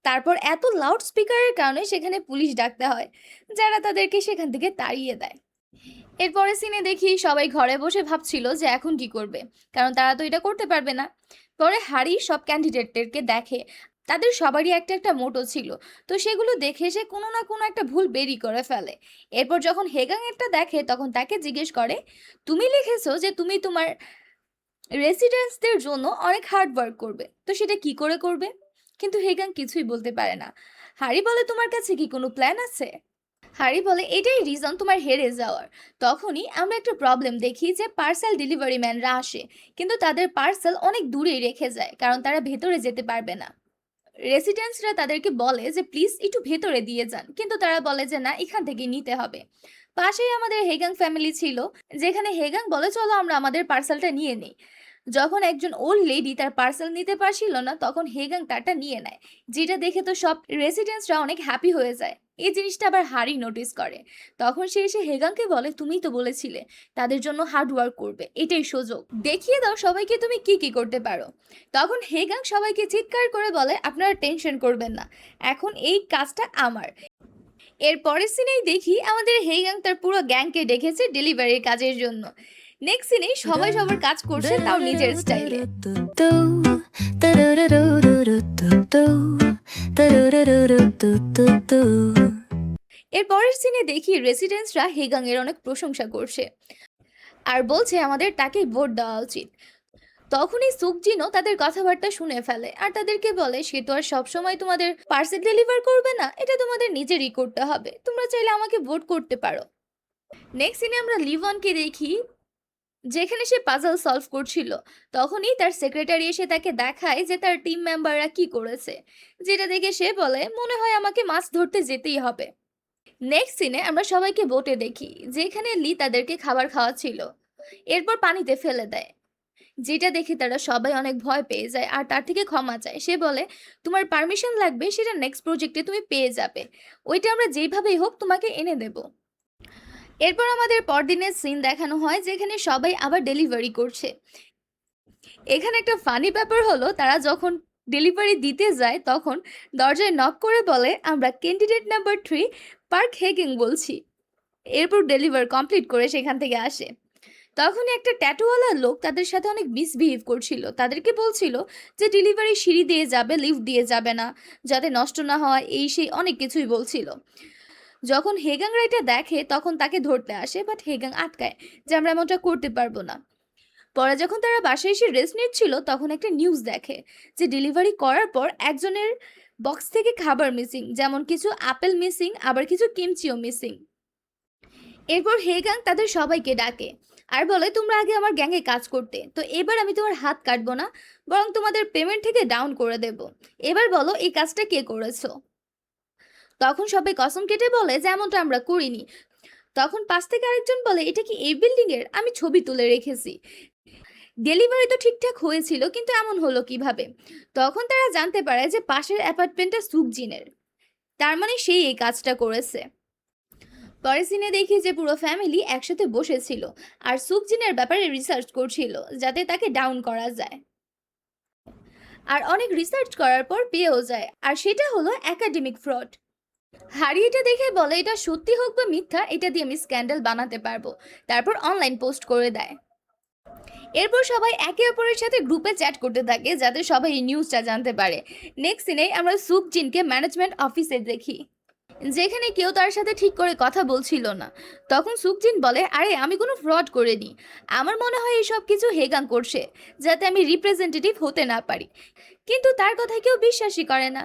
তারপর এত লাউড স্পিকারের কারণে সেখানে পুলিশ ডাকতে হয়, যারা তাদেরকে সেখান থেকে তাড়িয়ে দেয়। এরপরে সিনে দেখি সবাই ঘরে বসে ভাবছিল যে এখন কি করবে, কারণ তারা তো এটা করতে পারবে না। পরে হারি সব ক্যান্ডিডেটদেরকে দেখে, তাদের সবারই একটা একটা মোটো ছিল, তো সেগুলো দেখে সে কোনো না কোনো একটা ভুল বেরি করে ফেলে। এরপর যখন হেগাং একটা দেখে তখন তাকে জিজ্ঞেস করে, তুমি লিখেছো যে তুমি তোমার রেসিডেন্টসদের জন্য অনেক হার্ড ওয়ার্ক করবে, তো সেটা কি করে করবে? কিন্তু হেগাং কিছুই বলতে পারে না। হারি বলে, তোমার কাছে কি কোনো প্ল্যান আছে? হারি বলে, এটাই রিজন তোমার হেরে যাওয়ার। তখনই আমরা একটা প্রবলেম দেখি যে পার্সেল ডেলিভারি ম্যানরা আসে, কিন্তু তাদের পার্সেল অনেক দূরেই রেখে যায়, কারণ তারা ভেতরে যেতে পারবে না। রেসিডেন্টসরা তাদেরকে বলে যে প্লিজ একটু ভেতরে দিয়ে যান, কিন্তু তারা বলে যে না, এখান থেকে নিতে হবে। পাশেই আমাদের হেগাং ফ্যামিলি ছিল, যেখানে হেগাং বলে চলো আমরা আমাদের পার্সেলটা নিয়ে নিই। যখন একজন ওল্ড লেডি তার পার্সেল নিতে পারছিল না, তখন হেগাং তারটা নিয়ে নেয়, যেটা দেখে তো সব রেসিডেন্টসরা অনেক হ্যাপি হয়ে যায়। এই জিনিসটা আবার হারি নোটিস করে। তখন সে এসে হেগাংকে বলে, তুমিই তো বলেছিলে তাদের জন্য হার্ড ওয়ার্ক করবে, এটাই সুযোগ, দেখিয়ে দাও সবাইকে তুমি কি কি করতে পারো। তখন হেগাং সবাইকে চিৎকার করে বলে, আপনারা টেনশন করবেন না, এখন এই কাজটা আমার। এর পরের সিনেই দেখি আমাদের হেগাং তার পুরো গ্যাংকে ডেকেছে ডেলিভারির কাজের জন্য। নেক্সট সিনে সবাই সবার কাজ করছে, তাও নিজের স্টাইলে। এর পরের সিনে দেখি রেসিডেন্টসরা হেগাং এর অনেক প্রশংসা করছে আর বলছে আমাদের তাকে ভোট দেওয়া উচিত। তখনই সুকজিনও তাদের কথাবার্তা শুনে ফেলে আর তাদেরকে বলে, সে তো আর সবসময় তোমাদের পার্সেল ডেলিভার করবে না, এটা তোমাদের নিজেরই করতে হবে, তোমরা চাইলে আমাকে ভোট করতে পারো। নেক্সট সিনে আমরা লিভনকে দেখি, যেখানে সে পাজল সলভ করছিল। তখনই তার সেক্রেটারি এসে তাকে দেখায় যে তার টিম মেম্বাররা কি করেছে, যেটা দেখে সে বলে, মনে হয় আমাকে মাছ ধরতে যেতেই হবে। নেক্সট সিনে আমরা সবাইকে বোটে দেখি, যেখানে লি তাদেরকে খাবার খাওয়াচ্ছিল, এরপর পানিতে ফেলে দেয়, যেটা দেখে তারা সবাই অনেক ভয় পেয়ে যায় আর তার থেকে ক্ষমা চায়। সে বলে, তোমার পারমিশন লাগবে, সেটা নেক্সট প্রজেক্টে তুমি পেয়ে যাবে, ওইটা আমরা যেভাবেই হোক তোমাকে এনে দেব। এরপর আমাদের পরদিনের সিন দেখানো হয়, যেখানে সবাই আবার ডেলিভারি করছে। এখানে একটা ফানি ব্যাপার হলো, তারা যখন ডেলিভারি দিতে যায় তখন দরজায় নক করে বলে, আমরা ক্যান্ডিডেট নাম্বার 3 পার্ক হেগিং বলছি। এরপর ডেলিভার কমপ্লিট করে সেখান থেকে আসে। তখনই একটা ট্যাটুওয়ালা লোক তাদের সাথে অনেক মিসবিহেভ করছিল, তাদেরকে বলছিল যে ডেলিভারি সিঁড়ি দিয়ে যাবে, লিফট দিয়ে যাবে না, যাতে নষ্ট না হয়, এই সেই অনেক কিছুই বলছিল। যখন হেগাং এটা দেখে তখন তাকে ধরতে আসে, বাট হেগাং আটকায় যে আমরা এমনটা করতে পারবো না। পরে যখন তারা বাসায় এসে রেস্ট নিচ্ছিল তখন একটা নিউজ দেখে যে ডেলিভারি করার পর একজনের বক্স থেকে খাবার মিসিং, যেমন কিছু আপেল মিসিং, আবার কিছু কিমচিও মিসিং। এরপর হেগাং তাদের সবাইকে ডাকে আর বলে তোমরা আগে আমার গ্যাংয়ে কাজ করতে, তো এবার আমি তোমার হাত কাটবো না, বরং তোমাদের পেমেন্ট থেকে ডাউন করে দেব। এবার বলো এই কাজটা কে করেছো। তখন সবাই কসম কেটে বলে যে এমনটা আমরা করিনি। তখন পাশ থেকে আরেকজন বলে এটা কি এই বিল্ডিং এর, আমি ছবি তুলে রেখেছি, ডেলিভারি তো ঠিকঠাক হয়েছিল, কিন্তু এমন হলো কিভাবে। তখন তারা জানতে পারে যে পাশের অ্যাপার্টমেন্টটা সুকজিনের, তার মানে সেই এই কাজটা করেছে। পরের সিনে দেখি যে পুরো ফ্যামিলি একসাথে বসেছিল আর সুকজিনের ব্যাপারে রিসার্চ করছিল যাতে তাকে ডাউন করা যায়। আর অনেক রিসার্চ করার পর পেয়েও যায়, আর সেটা হলো একাডেমিক ফ্রড। হারি এটা দেখে বলে এটা সত্যি হোক বা মিথ্যা, এটা দিয়ে আমি স্ক্যান্ডাল বানাতে পারবো। তারপর অনলাইন পোস্ট করে দেয়। এরপর সবাই একে অপরের সাথে গ্রুপে চ্যাট করতে থাকে যাতে সবাই এই নিউজটা জানতে পারে। নেক্সট সিনে আমরা সুকজিনকে ম্যানেজমেন্ট অফিসে দেখি, যেখানে কেউ তার সাথে ঠিক করে কথা বলছিল না। তখন সুকজিন বলে আরে আমি কোনো ফ্রড করিনি, আমার মনে হয় এইসব কিছু হেগাং করছে যাতে আমি রিপ্রেজেন্টেটিভ হতে না পারি, কিন্তু তার কথা কেউ বিশ্বাসই করে না।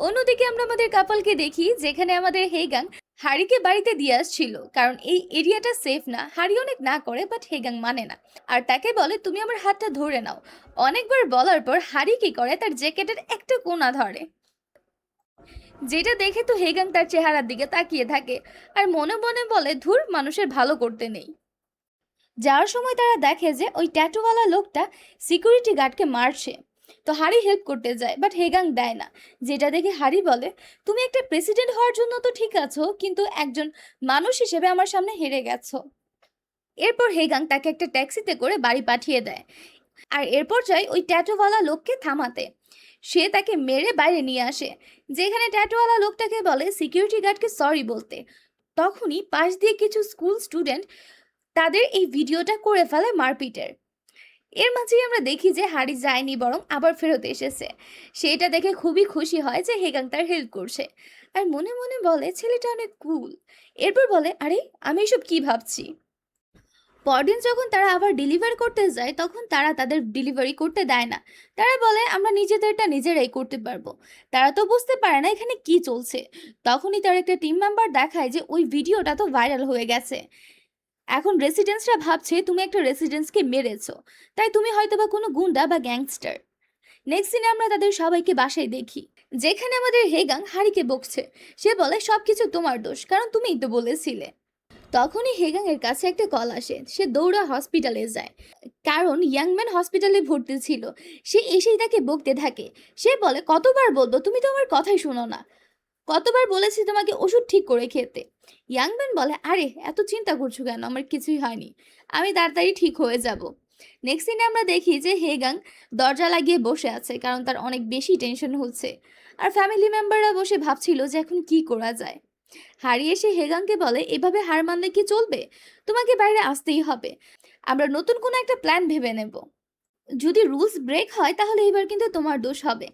অন্যদিকে আমরা আমাদের কাপলকে দেখি যেখানে আমাদের হেগাং হারিকে বাড়িতে দিয়ে আসছিল, কারণ এই এরিয়াটা সেফ না। হারি অনেক না করে, বাট হেগাং মানে না আর তাকে বলে তুমি আমার হাতটা ধরে নাও। অনেকবার বলার পর হারি কি করে তার জ্যাকেটের একটা কোণা ধরে, যেটা দেখে তো হেগাং তার চেহারার দিকে তাকিয়ে থাকে আর মনে মনে বলে ধুর, মানুষের ভালো করতে নেই। যাওয়ার সময় তারা দেখে যে ওই ট্যাটুওয়ালা লোকটা সিকিউরিটি গার্ডকে মারছে, তো হারি হেল্প করতে যায়, বাট হেগাং দেয় না। যেটা দেখে হারি বলে তুমি একটা প্রেসিডেন্ট হওয়ার জন্য তো ঠিক আছো, কিন্তু একজন মানুষ হিসেবে আমার সামনে হেরে গেছো। এরপর হেগাং তাকে একটা ট্যাক্সিতে করে বাড়ি পাঠিয়ে দেয়, আর এরপর যায় ওই ট্যাটুওয়ালা লোককে থামাতে। সে তাকে মেরে বাইরে নিয়ে আসে, যেখানে ট্যাটুওয়ালা লোকটাকে বলে সিকিউরিটি গার্ডকে সরি বলতে। তখনই পাশ দিয়ে কিছু স্কুল স্টুডেন্ট তাদের এই ভিডিওটা করে ফেলে মারপিটের। এর মাঝেই আমরা দেখি যে হারি যায়নি, বরং আবার ফেরত এসেছে। সেটা দেখে খুবই খুশি হয় যে হেগাং তার হেল্প করছে, আর মনে মনে বলে ছেলেটা অনেক কুল। এরপর বলে আরে আমি এসব কি ভাবছি। পরদিন যখন তারা আবার ডেলিভার করতে যায় তখন তারা তাদের ডেলিভারি করতে দেয় না। তারা বলে আমরা নিজেদেরটা নিজেরাই করতে পারবো। তারা তো বুঝতে পারে না এখানে কি চলছে। তখনই তার একটা টিম মেম্বার দেখায় যে ওই ভিডিওটা তো ভাইরাল হয়ে গেছে। এখন রেসিডেন্টসরা ভাবছে তুমি একটা রেসিডেন্টসকে মেরেছো, তাই তুমি হয়তোবা কোনো গুন্ডা বা গ্যাংস্টার। নেক্সট দিনে আমরা তাদের সবাইকে বাসায় দেখি, যেখানে আমাদের হেগাং হারিকে বকছে। সে বলে সবকিছু তোমার দোষ, কারণ তুমিই তো বলেছিলে। তখনই হেগাং এর কাছে একটা কল আসে, সে দৌড়া হসপিটালে যায়, কারণ ইয়াংম্যান হসপিটালে ভর্তি ছিল। সে এসেই তাকে বকতে থাকে। সে বলে কতবার বলবো, তুমি তো আমার কথাই শোনো না, কতবার বলেছি তোমাকে ওষুধ ঠিক করে খেতে। ইয়াংম্যান বলে আরে এত চিন্তা করছো কেন, আমার কিছুই হয়নি, আমি তাড়াতাড়ি ঠিক হয়ে যাব। নেক্সট দিনে আমরা দেখি যে হেগাং দরজা লাগিয়ে বসে আছে, কারণ তার অনেক বেশি টেনশন হচ্ছে। আর ফ্যামিলি মেম্বাররা বসে ভাবছিল যে এখন কি করা যায়। হারি এসে হেগাংকে বলে এভাবে হার মানলে কি চলবে, তোমাকে বাইরে আসতেই হবে, আমরা নতুন কোনো একটা প্ল্যান ভেবে নেব। যদি রুলস ব্রেক হয় তাহলে এবার কিন্তু তোমার দোষ হবে।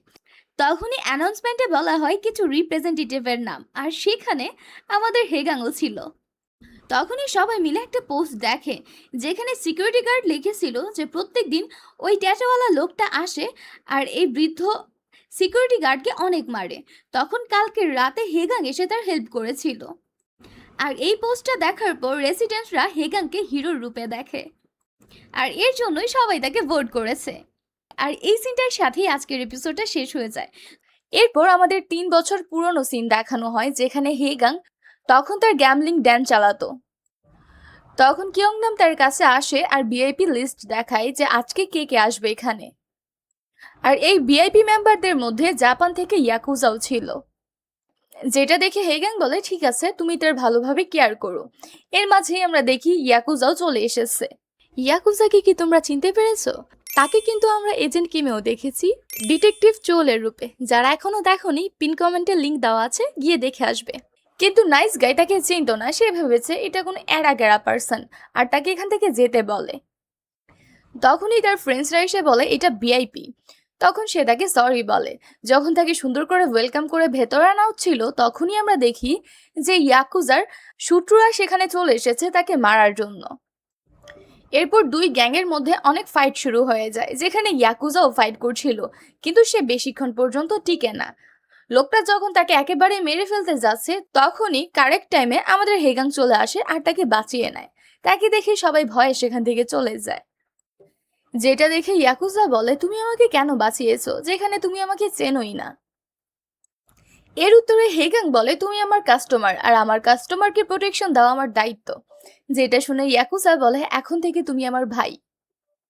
তখনই অ্যানাউন্সমেন্টে বলা হয় কিছু রিপ্রেজেন্টেটিভের নাম, আর সেখানে আমাদের হেগাংও ছিল। তখনই সবাই মিলে একটা পোস্ট দেখে, যেখানে সিকিউরিটি গার্ড লিখেছিল যে প্রত্যেক দিন ওই ট্যাটাওয়ালা লোকটা আসে আর এই বৃদ্ধ সিকিউরিটি গার্ডকে অনেক মারে। তখন কালকে রাতে হেগাং এসে তার হেল্প করেছিল। আর এই পোস্টটা দেখার পর রেসিডেন্টরা হেগাংকে হিরোর রূপে দেখে, আর এর জন্যই সবাই তাকে ভোট করেছে। আর এই সিনটার সাথেই আজকের এপিসোডটা শেষ হয়ে যায়। এরপর আমাদের 3 বছর পুরনো সিন দেখানো হয়, যেখানে হেগাং তখন তার গ্যামলিং ড্যান চালাতো। তখন কিয়ংনাম তার কাছে আসে আর ভিআইপি লিস্ট দেখায় যে আজকে কে কে আসবে এখানে। আর এই ভিআইপি মেম্বারদের মধ্যে জাপান থেকে ইয়াকুজাও ছিল, যেটা দেখে হেগাং বলে ঠিক আছে তুমি তার ভালোভাবে কেয়ার করো। এর মাঝেই আমরা দেখি ইয়াকুজাও চলে এসেছে। ইয়াকুজাকে কি তোমরা চিনতে পেরেছো? তাকে কিন্তু আমরা এজেন্ট কিমেও দেখেছি ডিটেকটিভ চোলের রূপে। যারা এখনো দেখোনি, পিন কমেন্টে লিংক দেওয়া আছে, গিয়ে দেখে আসবে। কিন্তু নাইস গাই তাকে চিনতো না, সে ভেবেছে এটা কোনো এড়া গেড়া পার্সন আর তাকে এখান থেকে যেতে বলে। তখনই তার ফ্রেন্ডসরা এসে বলে এটা ভিআইপি। তখন সে তাকে সরি বলে। যখন তাকে সুন্দর করে ওয়েলকাম করে ভেতরে আনা হচ্ছিল তখনই আমরা দেখি যে ইয়াকুজার শত্রুরা সেখানে চলে এসেছে তাকে মারার জন্য। এরপর দুই গ্যাংয়ের মধ্যে অনেক ফাইট শুরু হয়ে যায়, যেখানে ইয়াকুজাও ফাইট করছিল, কিন্তু সে বেশিক্ষণ পর্যন্ত টিকে না। লোকটা যখন তাকে একেবারে মেরে ফেলতে যাচ্ছে তখনই কারেক্ট টাইমে আমাদের হেগাং চলে আসে আর তাকে বাঁচিয়ে নেয়। তাকে দেখে সবাই ভয়ে সেখান থেকে চলে যায়। যেটা দেখে ইয়াকুজা বলে তুমি আমাকে কেন বাঁচিয়েছো যেখানে তুমি আমাকে চেনোই না। এর উত্তরে হেগাং বলে তুমি আমার কাস্টমার আর আমার কাস্টমারকে প্রোটেকশন দেওয়া আমার দায়িত্ব। যেটা শুনে ইয়াকুজা বলে এখন থেকে তুমি আমার ভাই,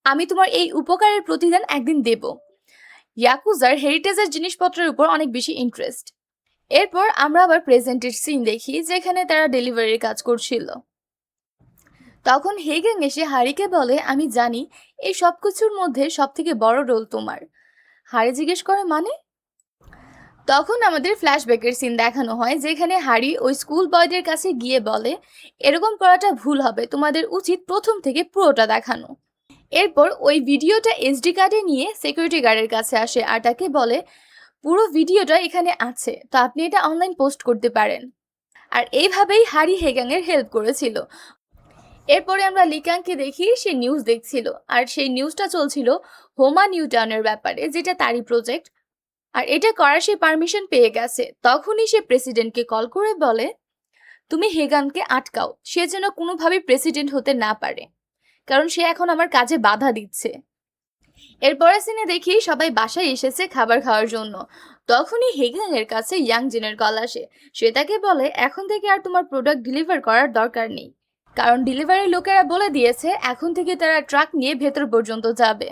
আমি তোমার এই উপকারের প্রতিদান একদিন দেব। ইয়াকুজার হেরিটেজের জিনিসপত্রের উপর অনেক বেশি ইন্টারেস্ট। এরপর আমরা আবার প্রেজেন্টের সিন দেখি যেখানে তারা ডেলিভারির কাজ করছিল। তখন হেগাং এসে হারিকে বলে আমি জানি এই সব কিছুর মধ্যে সব থেকে বড় রোল তোমার। হারি জিজ্ঞেস করে মানে? তখন আমাদের ফ্ল্যাশব্যাকের সিন দেখানো হয় যেখানে হারি ওই স্কুল বয়দের কাছে গিয়ে বলে এরকম করাটা ভুল হবে, তোমাদের উচিত প্রথম থেকে পুরোটা দেখানো। এরপর ওই ভিডিওটা এসডি কার্ডে নিয়ে সিকিউরিটি গার্ডের কাছে আসে আর তাকে বলে পুরো ভিডিওটা এখানে আছে, তো আপনি এটা অনলাইন পোস্ট করতে পারেন। আর এইভাবেই হারি হেগাংয়ের হেল্প করেছিল। এরপরে আমরা লিকাংকে দেখি সে নিউজ দেখছিল আর সেই নিউজটা চলছিল হোমা নিউটাউনের ব্যাপারে, যেটা তারই প্রজেক্ট। আর এটা করার সে পারমিশন পেয়ে গেছে। তখনই সে প্রেসিডেন্টকে কল করে বলে তুমি হেগানকে আটকাও, সে যেন কোনোভাবেই প্রেসিডেন্ট হতে না পারে, কারণ সে এখন আমার কাজে বাধা দিচ্ছে। এরপরে সিনে দেখি সবাই বাসায় এসেছে খাবার খাওয়ার জন্য। তখনই হেগাং এর কাছে ইয়াং জিনের কল আসে। সে তাকে বলে এখন থেকে আর তোমার প্রোডাক্ট ডেলিভার করার দরকার নেই, কারণ ডেলিভারির লোকেরা বলে দিয়েছে এখন থেকে তারা ট্রাক নিয়ে ভেতর পর্যন্ত যাবে।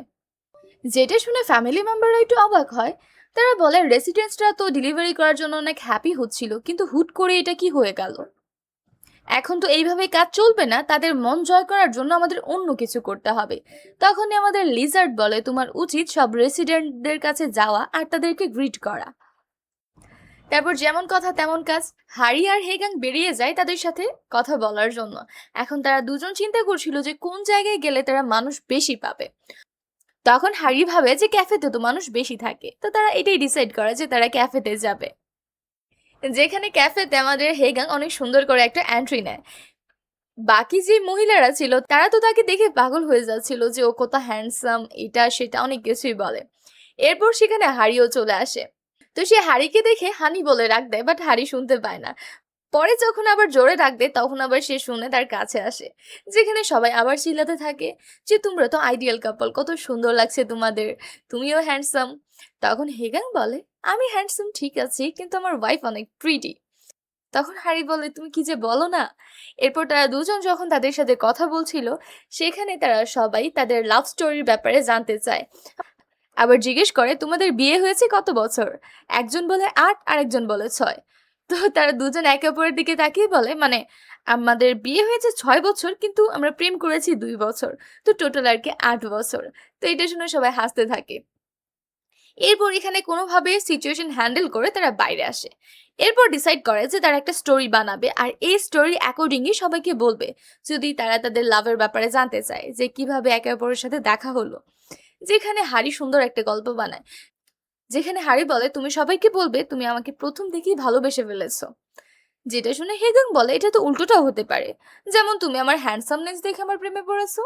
যেটা শুনে ফ্যামিলি মেম্বাররা একটু অবাক হয়। তারা বলে রেসিডেন্টসরা তো ডেলিভারি করার জন্য অনেক হ্যাপি হচ্ছিল, কিন্তু হুট করে এটা কি হয়ে গেল? এখন তো এইভাবে কাজ চলবে না, তাদের মন জয় করার জন্য আমাদের অন্য কিছু করতে হবে। তখনই আমাদের লিজার্ড বলে তোমার উচিত সব রেসিডেন্টদের কাছে যাওয়া আর তাদেরকে গ্রিট করা। তারপর যেমন কথা তেমন কাজ, হারি আর হেগাং বেরিয়ে যায় তাদের সাথে কথা বলার জন্য। এখন তারা দুজন চিন্তা করছিল যে কোন জায়গায় গেলে তারা মানুষ বেশি পাবে। তখন হারি ভাবে যে ক্যাফেতে তো মানুষ বেশি থাকে, তো তারা এটাই ডিসাইড করে যে তারা ক্যাফেতে যাবে। যেখানে ক্যাফেতে আমাদের হেগাং অনেক সুন্দর করে একটা এন্ট্রি নেয়। বাকি যে মহিলারা ছিল তারা তো তাকে দেখে পাগল হয়ে যাচ্ছিল যে ও কত হ্যান্ডসাম, এটা সেটা অনেক কিছুই বলে। এরপর সেখানে হারিও চলে আসে। তো সে হারিকে দেখে হানি বলে ডাক দেয়, বাট হারি শুনতে পায় না। পরে যখন আবার জোরে ডাক দেয় তখন আবার সে শুনে তার কাছে আসে, যেখানে সবাই আবার চিল্লাতে থাকে যে তোমরা তো আইডিয়াল কাপল, কত সুন্দর লাগছে তোমাদের, তুমিও হ্যান্ডসাম। তখন হেগাং বলে আমি হ্যান্ডসাম ঠিক আছে, কিন্তু আমার ওয়াইফ অনেক প্রিটি। তখন হারি বলে তুমি কি যে বলো না। এরপর তারা দুজন যখন তাদের সাথে কথা বলছিল সেখানে তারা সবাই তাদের লাভ স্টোরির ব্যাপারে জানতে চায়। আবার জিজ্ঞেস করে তোমাদের বিয়ে হয়েছে কত বছর? একজন বলে 8 আর একজন বলে 6। তো তারা দুজন একে অপরের দিকে তাকিয়ে বলে মানে আমাদের বিয়ে হয়েছে 6 বছর, কিন্তু আমরা প্রেম করেছি 2 বছর, তো টোটাল আর কি 8 বছর। তো এটা শুনে সবাই হাসতে থাকে। এরপর এখানে কোনোভাবে সিচুয়েশন হ্যান্ডেল করে তারা বাইরে আসে। এরপর ডিসাইড করে যে তারা একটা স্টোরি বানাবে আর এই স্টোরি অ্যাকর্ডিংলি সবাইকে বলবে, যদি তারা তাদের লাভের ব্যাপারে জানতে চায় যে কিভাবে একে অপরের সাথে দেখা হলো। যেখানে হারি সুন্দর একটা গল্প বানায়, যেখানে হারি বলে তুমি সবাইকে বলবে তুমি আমাকে প্রথম থেকেই ভালোবেসে ফেলেছো। যেটা শুনে হেগাং বলে এটা তো উল্টোটাও হতে পারে, যেমন তুমি আমার হ্যান্ডসামনেস দেখে আমার প্রেমে পড়েছো।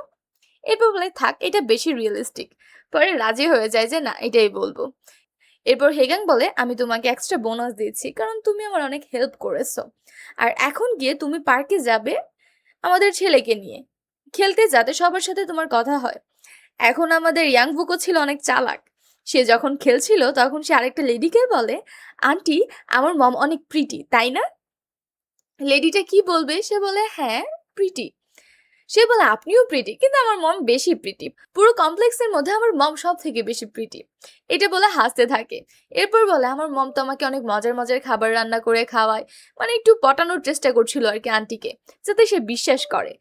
এরপর বলে থাক এটা বেশি রিয়েলিস্টিক। পরে রাজি হয়ে যায় যে না এটাই বলবো। এরপর হেগাং বলে আমি তোমাকে এক্সট্রা বোনাস দিচ্ছি কারণ তুমি আমার অনেক হেল্প করেছো, আর এখন গিয়ে তুমি পার্কে যাবে আমাদের ছেলেকে নিয়ে খেলতে, যাতে সবার সাথে তোমার কথা হয়। এখন আমাদের ইয়াং বুকো ছিল অনেক চালাক। সে যখন খেলছিল তখন সে আরেকটা লেডিকে বলে আন্টি আমার মম অনেক প্রিটি তাই না? লেডিটা কি বলবে, সে বলে হ্যাঁ প্রিটি। সে বলে আপনিও প্রিটি, কিন্তু আমার মম বেশি প্রিটি, পুরো কমপ্লেক্সের মধ্যে আমার মম সব থেকে বেশি প্রিটি। এটা বলে হাসতে থাকে। এরপর বলে আমার মম তো আমাকে অনেক মজার মজার খাবার রান্না করে খাওয়ায়, মানে একটু পটানোর চেষ্টা করছিল আর কি আন্টিকে, যাতে সে বিশ্বাস করে।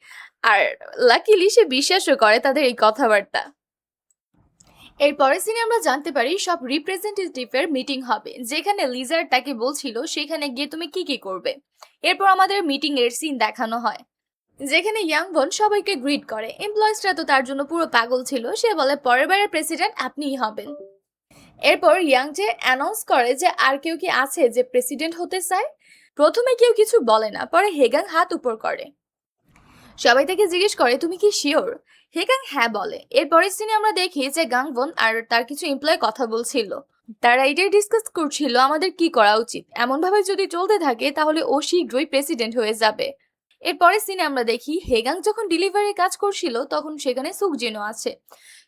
আর লাকিলি সে বিশ্বাসও করে তাদের এই কথাবার্তা। এরপরের সিনে আমরা জানতে পারি সব রিপ্রেজেন্টেটিভের মিটিং হবে, যেখানে লিজার তাকে বলছিল সেখানে গিয়ে তুমি কি কি করবে। এরপর আমাদের মিটিং এর সিন দেখানো হয়, যেখানে ইয়াং বোন সবাইকে গ্রিট করে। এমপ্লয়িজরা তো তার জন্য পুরো পাগল ছিল। সে বলে পরের বারের প্রেসিডেন্ট আপনিই হবেন। এরপর ইয়াং যে অ্যানাউন্স করে যে আর কেউ কি আছে যে প্রেসিডেন্ট হতে চায়। প্রথমে কেউ কিছু বলে না, পরে হেগাং হাত উপর করে। সবাই তাকে জিজ্ঞেস করে তুমি কি শিওর। হেগাং হ্যাঁ বলে। এরপরের সিনে আমরা দেখি যে গাংবন আর তার কিছু এমপ্লয় কথা বলছিল। তারা এটাই ডিসকাস করছিল আমাদের কি করা উচিত। এমন ভাবে যদি চলতে থাকে তাহলে ও শীঘ্রই প্রেসিডেন্ট হয়ে যাবে। এরপরের সিনে আমরা দেখি হেগাং যখন ডেলিভারি কাজ করছিল তখন সেখানে সুকজিনও আছে।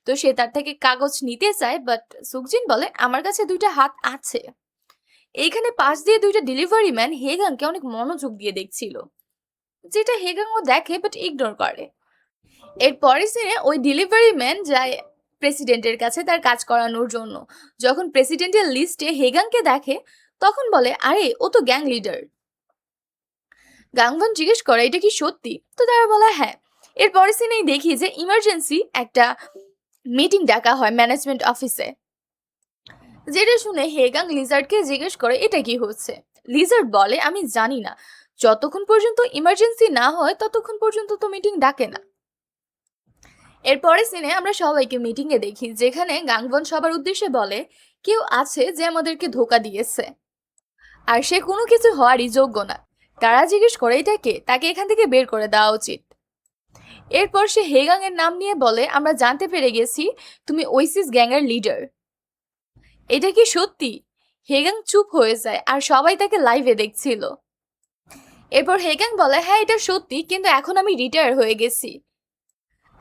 তো সে তার থেকে কাগজ নিতে চায়, বাট সুকজিন বলে আমার কাছে দুইটা হাত আছে। এইখানে পাশ দিয়ে দুইটা ডেলিভারি ম্যান হেগাংকে অনেক মনোযোগ দিয়ে দেখছিল, যেটা হেগাংও দেখে বাট ইগনোর করে। এর পরের সিনে ওই ডেলিভারি ম্যান যায় প্রেসিডেন্টের কাছে তার কাজ করানোর জন্য। যখন প্রেসিডেন্টের লিস্টে হেগাংকে দেখে তখন বলে আরে ও তো গ্যাং লিডার। গাংবন জিজ্ঞেস করে এটা কি সত্যি, তো তারা বলে হ্যাঁ। এর পরের সিনেই দেখি যে ইমার্জেন্সি একটা মিটিং ডাকা হয় ম্যানেজমেন্ট অফিসে, যেটা শুনে হেগাং লিজার্ডকে জিজ্ঞেস করে এটা কি হচ্ছে। লিজার্ড বলে আমি জানি না, যতক্ষণ পর্যন্ত ইমার্জেন্সি না হয় ততক্ষণ পর্যন্ত তো মিটিং ডাকে না। এরপরে সিনে আমরা সবাইকে মিটিং এ দেখি, যেখানে গাংবন সবার উদ্দেশ্যে বলে কেউ আছে যে আমাদেরকে ধোকা দিয়েছে আর সে কোনো কিছু হওয়ারই যোগ্য না। তারা জিজ্ঞেস করে এটা কে, তাকে এখান থেকে বের করে দেওয়া উচিত। এরপর সে হেগাং এর নাম নিয়ে বলে আমরা জানতে পেরে গেছি তুমি ওইসিস গ্যাং এর লিডার। এটা কি সত্যি? হেগাং চুপ হয়ে যায় আর সবাই তাকে লাইভে দেখছিল। এরপর হেগাং বলে হ্যাঁ এটা সত্যি, কিন্তু এখন আমি রিটায়ার হয়ে গেছি।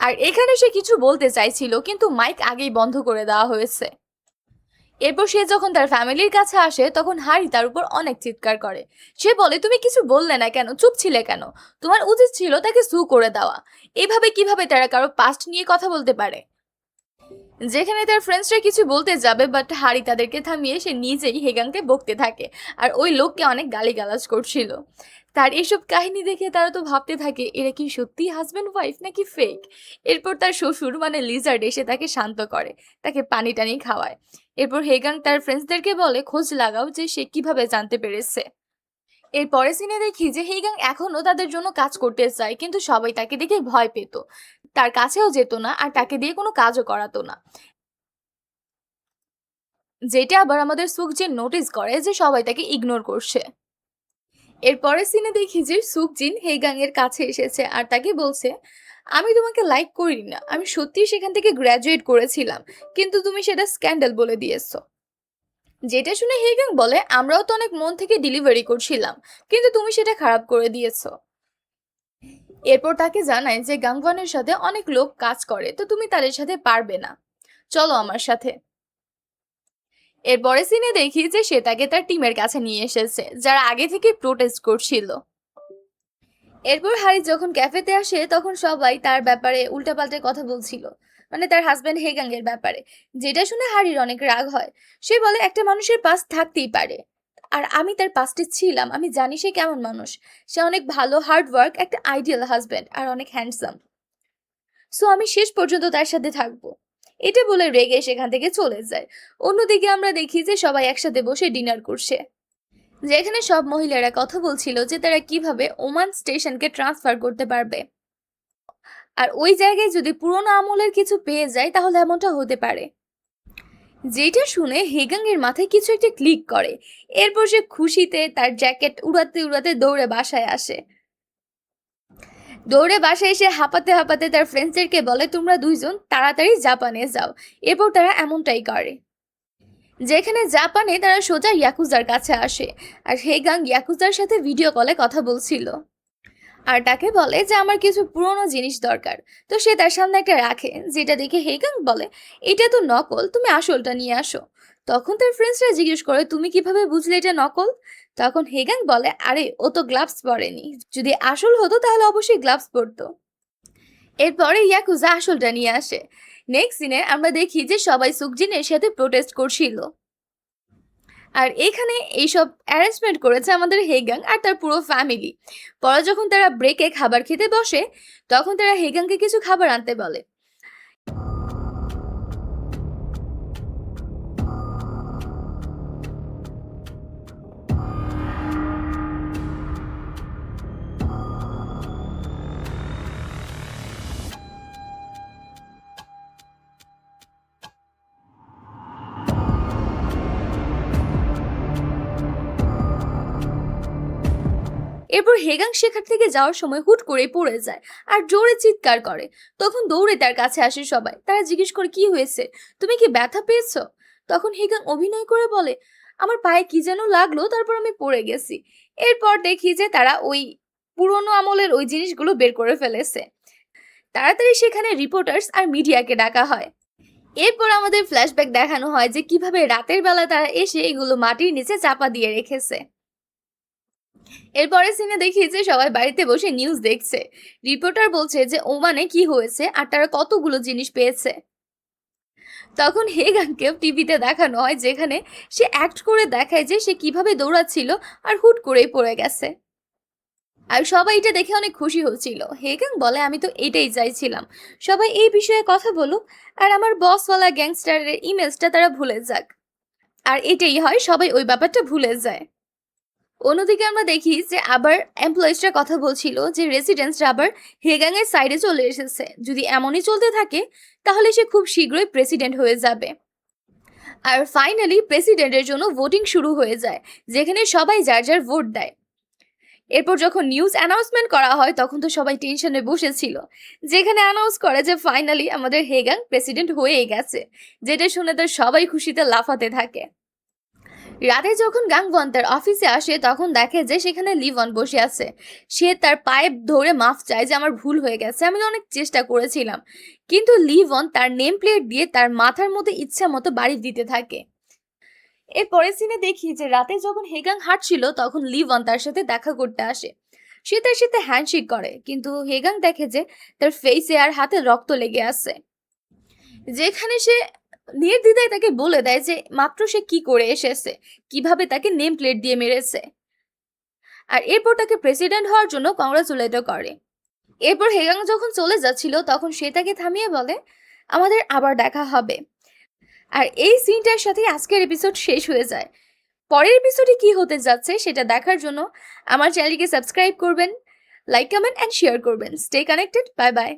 আর এখানে সে কিছু বলতে চাইছিল কিন্তু মাইক আগেই বন্ধ করে দেওয়া হয়েছে। এরপর সে যখন তার ফ্যামিলির কাছে আসে তখন হারি তার উপর অনেক চিৎকার করে। সে বলে তুমি কিছু বললে না কেন, চুপ ছিলে কেন, তোমার উচিত ছিল তাকে সু করে দেওয়া। এভাবে কিভাবে তারা কারো পাস্ট নিয়ে কথা বলতে পারে। যেখানে তার ফ্রেন্ডসরা কিছু বলতে যাবে বাট হারি তাদেরকে থামিয়ে সে নিজেই হেগাংকে বকতে থাকে আর ওই লোককে অনেক গালিগালাজ করছিল। তার এসব কাহিনী দেখে তারা তো ভাবতে থাকে এরা কি সত্যি হাজব্যান্ড ওয়াইফ নাকি ফেক। এরপর তার শ্বশুর মানে লিজার্ড এসে তাকে শান্ত করে, তাকে পানি টানি খাওয়ায়। এরপর হেগাং তার ফ্রেন্ডসদেরকে বলে খোঁজ লাগাও যে সে কিভাবে জানতে পেরেছে। এর পরে সিনে দেখি যে হেগাং এখনো তাদের জন্য কাজ করতে চায়, কিন্তু সবাই তাকে দেখে ভয় পেত, তার কাছেও যেত না আর তাকে দিয়ে কোনো কাজও করাতো না। যেটা আবার আমাদের সুকজিন নোটিস করে যে সবাই তাকে ইগনোর করছে। এরপরে সিনে দেখি যে সুকজিন হেগাং এর কাছে এসেছে আর তাকে বলছে আমি তোমাকে লাইক করি না, আমি সত্যিই সেখান থেকে গ্র্যাজুয়েট করেছিলাম, কিন্তু তুমি সেটা স্ক্যান্ডাল বলে দিয়েছো। যেটা শুনে হেগাং বলে আমরাও তো অনেক মন থেকে ডেলিভারি করছিলাম, কিন্তু তুমি সেটা খারাপ করে দিয়েছো। এরপর তাকে জানায় যে গাংওয়ানের সাথে অনেক লোক কাজ করে, তো তুমি তাদের সাথে পারবে না, চলো আমার সাথে। এরপরে সিনে দেখি যে সে তাকে তার টিমের কাছে নিয়ে এসেছে যারা আগে থেকে প্রোটেস্ট করছিল। এরপর হারি যখন ক্যাফেতে আসে তখন সবাই তার ব্যাপারে উল্টাপাল্টা কথা বলছিল, মানে তার হাজবেন্ড হেগাং এর ব্যাপারে। যেটা শুনে হারির অনেক রাগ হয়। সে বলে একটা মানুষের পাস্ট থাকতেই পারে, আর আমি তার পাস্টে ছিলাম, আমি জানি সে কেমন মানুষ। সে অনেক ভালো, হার্ড ওয়ার্ক, একটা আইডিয়াল হাজবেন্ড আর অনেক হ্যান্ডসাম। সো আমি শেষ পর্যন্ত তার সাথে থাকবো। এটা বলে রেগে সেখান থেকে চলে যায়। অন্যদিকে আমরা দেখি যে সবাই একসাথে বসে ডিনার করছে, যেখানে সব মহিলারা কথা বলছিল যে তারা কিভাবে ওমান স্টেশনকে ট্রান্সফার করতে পারবে, আর ওই জায়গায় যদি পুরোনো আমলের কিছু পেয়ে যায় তাহলে এমনটা হতে পারে। যেটা শুনে হেগাং এর মাথায় কিছু একটা ক্লিক করে। এরপর সে খুশিতে তার জ্যাকেট উড়াতে উড়াতে দৌড়ে বাসায় আসে। দৌড়ে বাসায় এসে হাঁপাতে হাঁপাতে তার ফ্রেন্ডসদেরকে বলে তোমরা দুইজন তাড়াতাড়ি জাপানে যাও। এরপর তারা এমনটাই করে। যেখানে জাপানে তারা সোজা ইয়াকুজার কাছে আসে, আর হেগাং ইয়াকুজার সাথে ভিডিও কলে কথা বলছিল আর তাকে বলে যে আমার কিছু পুরনো জিনিস দরকার। তো সে তার সামনে একটা রাখে, যেটা দেখে হেগাং বলে এটা তো নকল, তুমি আসলটা নিয়ে আসো। তখন তার ফ্রেন্ডসরা জিজ্ঞেস করে তুমি কিভাবে বুঝলে এটা নকল। তখন হেগাং বলে আরে ও তো গ্লাভস পরেনি, যদি আসল হতো তাহলে অবশ্যই গ্লাভস পরতো। এরপরে ইয়াকুজা আসলটা নিয়ে আসে। নেক্সট সিনে আমরা দেখি যে সবাই সুকজিনের সাথে প্রোটেস্ট করছিল, আর এখানে এইসব অ্যারেঞ্জমেন্ট করেছে আমাদের হেগাং আর তার পুরো ফ্যামিলি। পরে যখন তারা ব্রেকে খাবার খেতে বসে, তখন তারা হেগাংকে কিছু খাবার আনতে বলে। এরপর হেগাং সেখান থেকে যাওয়ার সময় হুট করে পড়ে যায় আর জোরে চিৎকার করে। তখন দৌড়ে তার কাছে আসে সবাই। তারা জিজ্ঞেস করে, কি হয়েছে, তুমি কি ব্যথা পেয়েছো? তখন হেগাং অভিনয় করে বলে, আমার পায়ে কি যেন লাগলো, তারপর আমি পড়ে গেছি। এরপর দেখি যে তারা ওই পুরোনো আমলের ওই জিনিসগুলো বের করে ফেলেছে। তাড়াতাড়ি সেখানে রিপোর্টার্স আর মিডিয়াকে ডাকা হয়। এরপর আমাদের ফ্ল্যাশব্যাক দেখানো হয় যে কিভাবে রাতের বেলা তারা এসে এগুলো মাটির নিচে চাপা দিয়ে রেখেছে। এরপরে সিনে দেখি যে সবাই বাড়িতে বসে নিউজ দেখছে। রিপোর্টার বলছে যে ওমানে কি হয়েছে আর তারা কতগুলো জিনিস পেয়েছে। তখন হেগাংকে টিভিতে দেখানো হয় যেখানে সে অ্যাক্ট করে দেখায় যে সে কিভাবে দৌড়াচ্ছিল আর হুট করেই পড়ে গেছে। আর সবাই এটা দেখে অনেক খুশি হচ্ছিল। হেগাং বলে, আমি তো এটাই চাইছিলাম, সবাই এই বিষয়ে কথা বলুক আর আমার বসওয়ালা গ্যাংস্টারের ইমেজটা তারা ভুলে যাক। আর এটাই হয়, সবাই ওই ব্যাপারটা ভুলে যায়। অন্যদিকে আমরা দেখি যে আবার এমপ্লয়িজরা কথা বলছিল যে রেসিডেন্টসরা আবার হেগাং এর সাইডে চলে এসেছে। যদি এমনই চলতে থাকে তাহলে সে খুব শীঘ্রই প্রেসিডেন্ট হয়ে যাবে। আর ফাইনালি প্রেসিডেন্টের জন্য ভোটিং শুরু হয়ে যায়, যেখানে সবাই যার যার ভোট দেয়। এরপর যখন নিউজ অ্যানাউন্সমেন্ট করা হয় তখন তো সবাই টেনশনে বসেছিল, যেখানে অ্যানাউন্স করে যে ফাইনালি আমাদের হেগাং প্রেসিডেন্ট হয়ে গেছে, যেটা শুনে তার সবাই খুশিতে লাফাতে থাকে। রাতে যখন গাংওয়ান তার অফিসে আসে তখন দেখে যে সেখানে লিওন বসে আছে। সে তার পায়ে ধরে মাফ চায় যে আমার ভুল হয়ে গেছে, আমি অনেক চেষ্টা করেছিলাম। কিন্তু লিওন তার নেম প্লেট দিয়ে তার মাথার মধ্যে ইচ্ছা মতো বাড়ি দিতে থাকে। এর পরের সিনে দেখি যে রাতে যখন হেগাং হাঁটছিল তখন লিওন তার সাথে দেখা করতে আসে। সে তার সাথে হ্যান্ডশেক করে, কিন্তু হেগাং দেখে যে তার ফেসে আর হাতে রক্ত লেগে আছে, যেখানে সে নির্দ্বিধায় তাকে বলে দেয় যে মাত্র সে কি করে এসেছে, কিভাবে তাকে নেম প্লেট দিয়ে মেরেছে। আর এরপর তাকে প্রেসিডেন্ট হওয়ার জন্য কংগ্রাচুলেটও করে। এরপর হেগাং যখন চলে যাচ্ছিল তখন সে তাকে থামিয়ে বলে, আমাদের আবার দেখা হবে। আর এই সিনটার সাথে আজকের এপিসোড শেষ হয়ে যায়। পরের এপিসোডে কি হতে যাচ্ছে সেটা দেখার জন্য আমার চ্যানেলকে সাবস্ক্রাইব করবেন, লাইক, কমেন্ট এন্ড শেয়ার করবেন। Stay connected, bye bye.